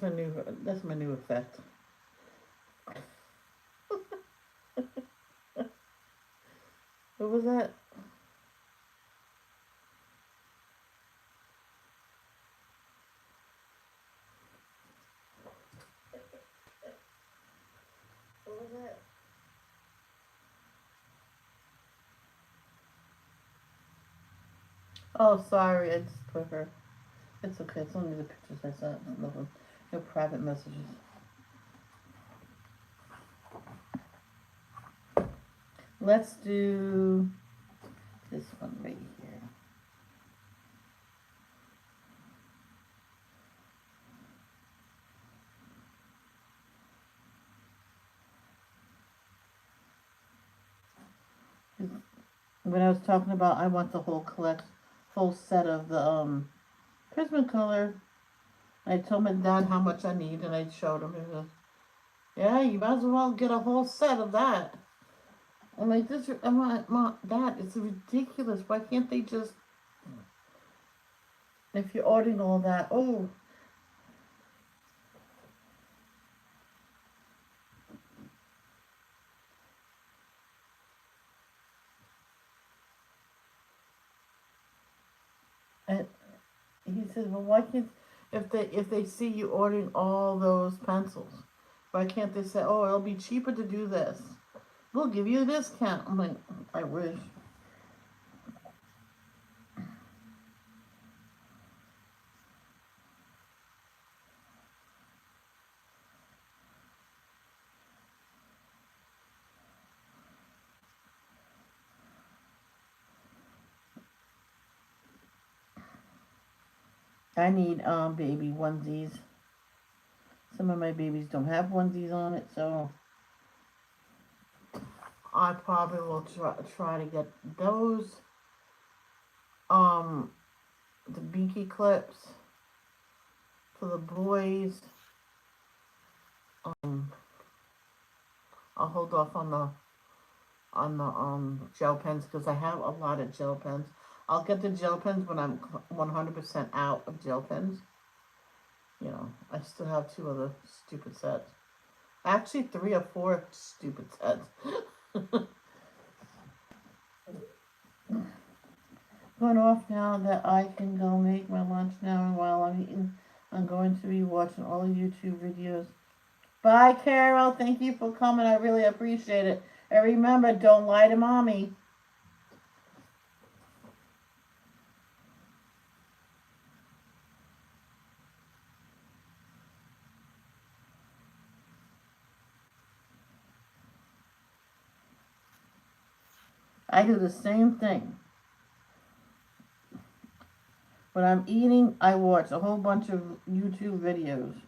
That's my new effect. What was that? What was that? Oh, sorry. I just put her. It's okay. It's only the pictures I sent. Nothing. No private messages. Let's do this one right here. When I was talking about, I want the whole full set of the Prismacolor. I told my dad how much I need, and I showed him. He goes, "Yeah, you might as well get a whole set of that." I'm like, "This, Mom, Dad, it's ridiculous. Why can't they just, if you're ordering all that, oh." And he says, "Well, why can't, if they see you ordering all those pencils, why can't they say, oh, it'll be cheaper to do this. We'll give you a discount." I'm like, I wish. I need baby onesies. Some of my babies don't have onesies on it, so I probably will try to get those. The binky clips for the boys. I'll hold off on the gel pens because I have a lot of gel pens. I'll get the gel pens when I'm 100% out of gel pens. You know, I still have 2 other stupid sets. Actually, 3 or 4 stupid sets. Going off now that I can go make my lunch now, and while I'm eating, I'm going to be watching all the YouTube videos. Bye, Carol. Thank you for coming. I really appreciate it. And remember, don't lie to Mommy. I do the same thing. When I'm eating, I watch a whole bunch of YouTube videos.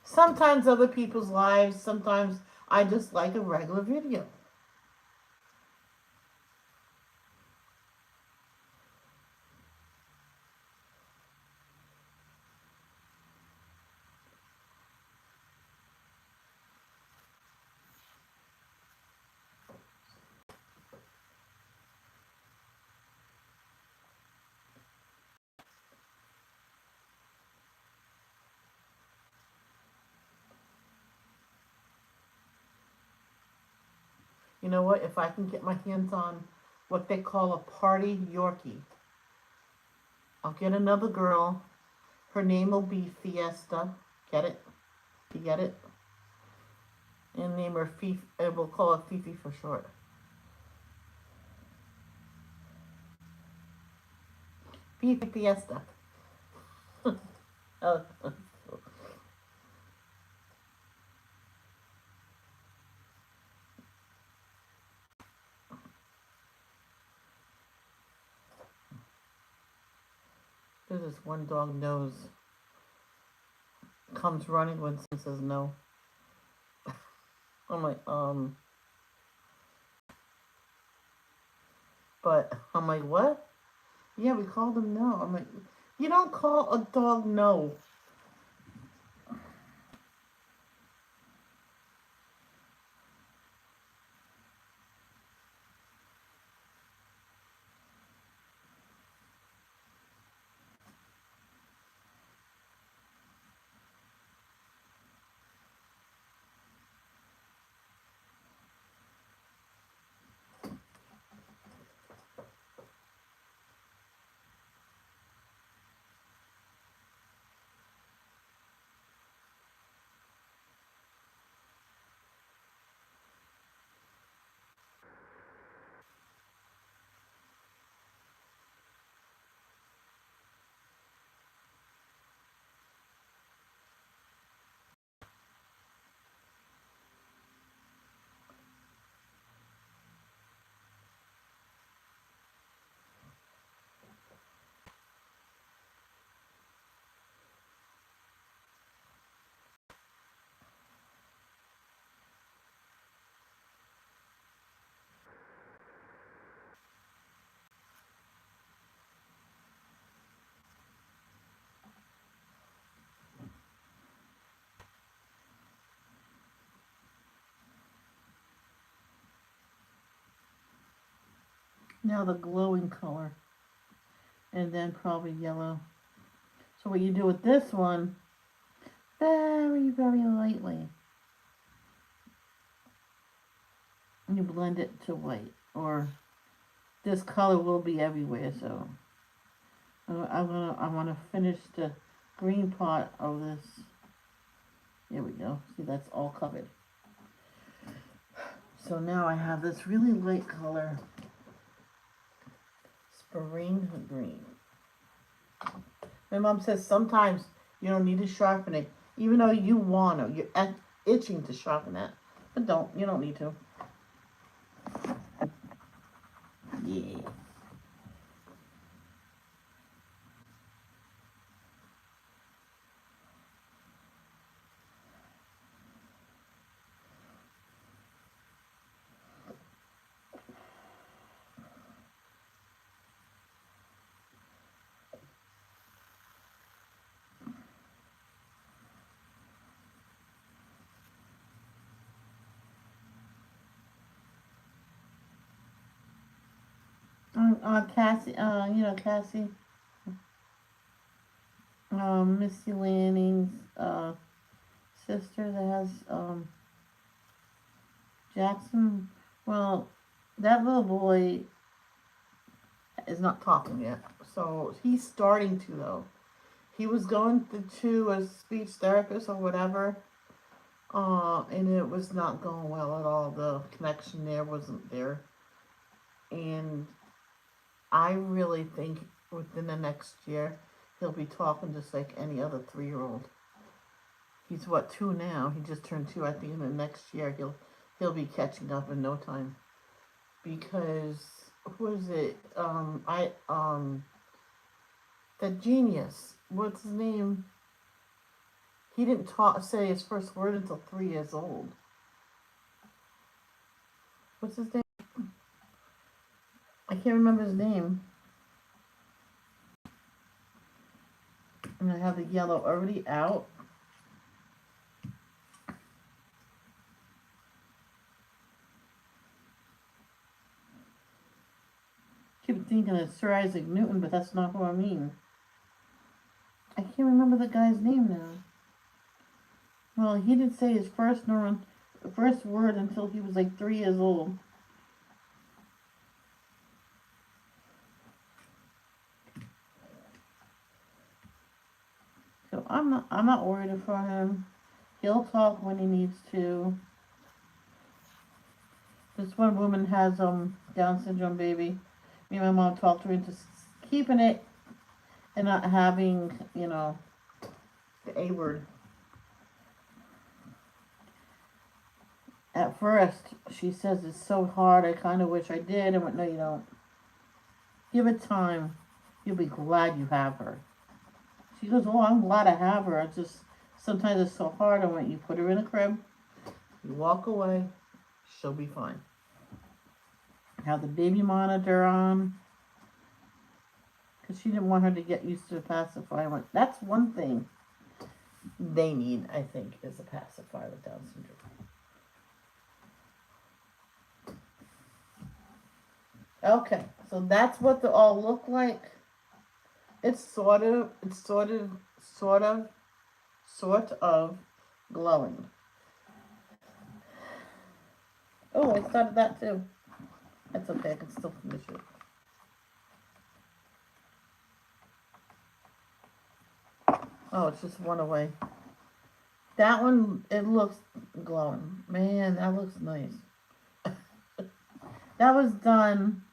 Sometimes other people's lives, sometimes I just like a regular video. You know what? If I can get my hands on what they call a party Yorkie, I'll get another girl. Her name will be Fiesta. Get it? You get it? And name her Fifi. We'll call her Fifi for short. Fifi Fiesta. Oh. There's this one dog nose comes running when someone says no. I'm like, but I'm like, what? Yeah, we called him no. I'm like, you don't call a dog no. Now the glowing color. And then probably yellow. So what you do with this one, very, very lightly, you blend it to white. Or this color will be everywhere, so I want to finish the green part of this. Here we go. See, that's all covered. So now I have this really light color, spring green. My mom says sometimes you don't need to sharpen it, even though you want to. You're itching to sharpen it, but don't. You don't need to. Yeah. Cassie, Cassie, Missy Lanning's, sister that has, Jackson. Well, that little boy is not talking yet. So he's starting to, though. He was going to a speech therapist or whatever, and it was not going well at all. The connection there wasn't there. And I really think within the next year, he'll be talking just like any other 3-year-old. He's what, 2 now? He just turned 2. I think in the next year he'll be catching up in no time. Because who is it? The genius. What's his name? He didn't say his first word until 3 years old. What's his name? I can't remember his name. And I have the yellow already out. Keep thinking it's Sir Isaac Newton, but that's not who I mean. I can't remember the guy's name now. Well, he didn't say his first word until he was like 3 years old. So I'm not worried for him. He'll talk when he needs to. This one woman has Down syndrome baby. Me and my mom talked her into keeping it and not having, the A word. At first, she says it's so hard, I kind of wish I did. I went, no, you don't. Give it time. You'll be glad you have her. She goes, oh, I'm glad I have her. It's just, sometimes it's so hard. I went, you put her in a crib, you walk away, she'll be fine. Have the baby monitor on. Because she didn't want her to get used to the pacifier. I went, that's one thing they need, I think, is a pacifier with Down syndrome. Okay, so that's what they all look like. It's sort of glowing. Oh, I started that too. That's okay, I can still finish it. Oh, it's just one away. That one, it looks glowing. Man, that looks nice. That was done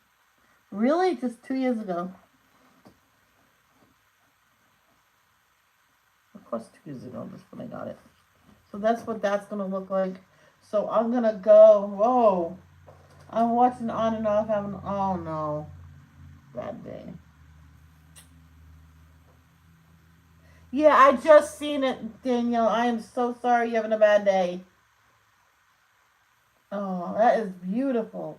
really just 2 years ago. Of course, 2 years ago, just when I got it. So that's what that's going to look like. So I'm going to go, whoa. I'm watching on and off having, oh no, bad day. Yeah, I just seen it, Danielle. I am so sorry you're having a bad day. Oh, that is beautiful.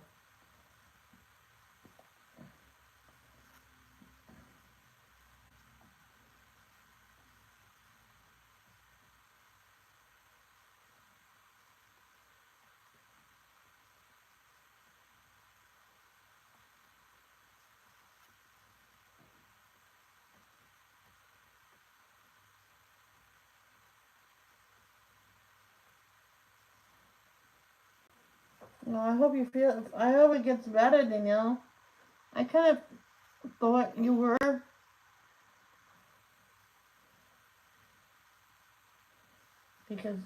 Well, I hope you feel. I hope it gets better, Danielle. I kind of thought you were, because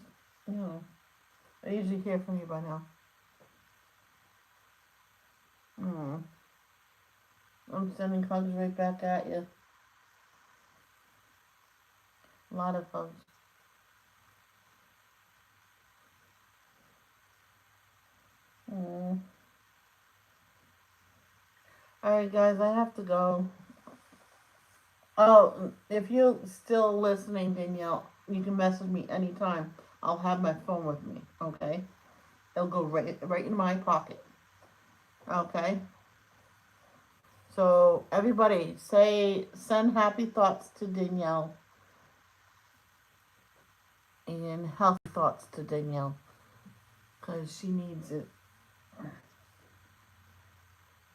you know I usually hear from you by now. Mm. I'm sending hugs right back at you. A lot of hugs. Mm. All right, guys, I have to go. Oh, if you're still listening, Danielle, you can message me anytime. I'll have my phone with me. Okay, it'll go right in my pocket. Okay. So everybody, send happy thoughts to Danielle and healthy thoughts to Danielle because she needs it.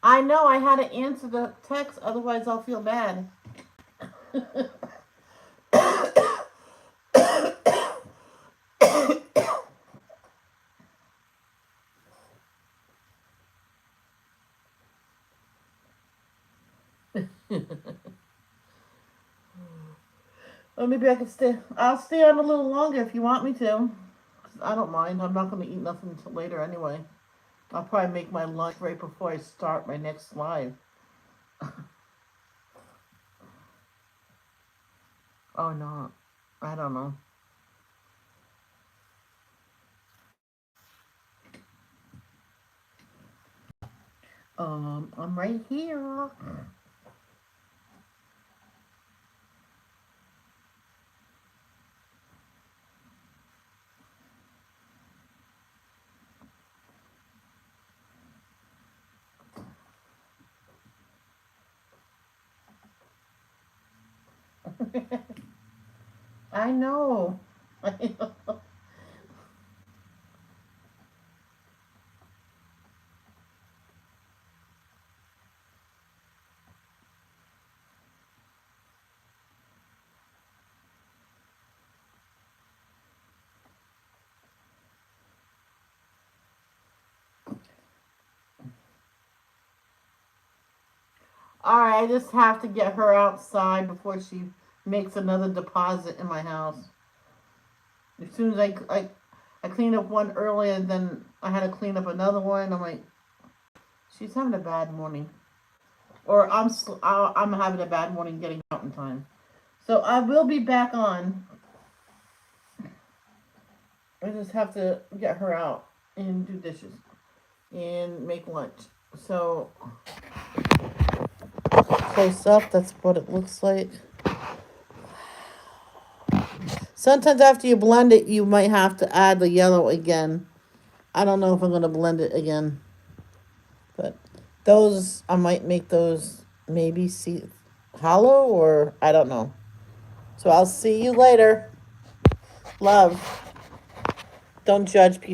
I know I had to answer the text, otherwise I'll feel bad. Well, maybe I can stay. I'll stay on a little longer if you want me to. I don't mind. I'm not going to eat nothing until later anyway. I'll probably make my lunch right before I start my next live. Oh no, I don't know. I'm right here. I know. I know. All right, I just have to get her outside before she makes another deposit in my house. As soon as I cleaned up one earlier, then I had to clean up another one. I'm like, she's having a bad morning, or I'm having a bad morning getting out in time. So I will be back on. I just have to get her out and do dishes and make lunch. So close up, that's what it looks like. Sometimes after you blend it, you might have to add the yellow again. I don't know if I'm going to blend it again. But those, I might make those maybe see hollow, or I don't know. So I'll see you later. Love. Don't judge people.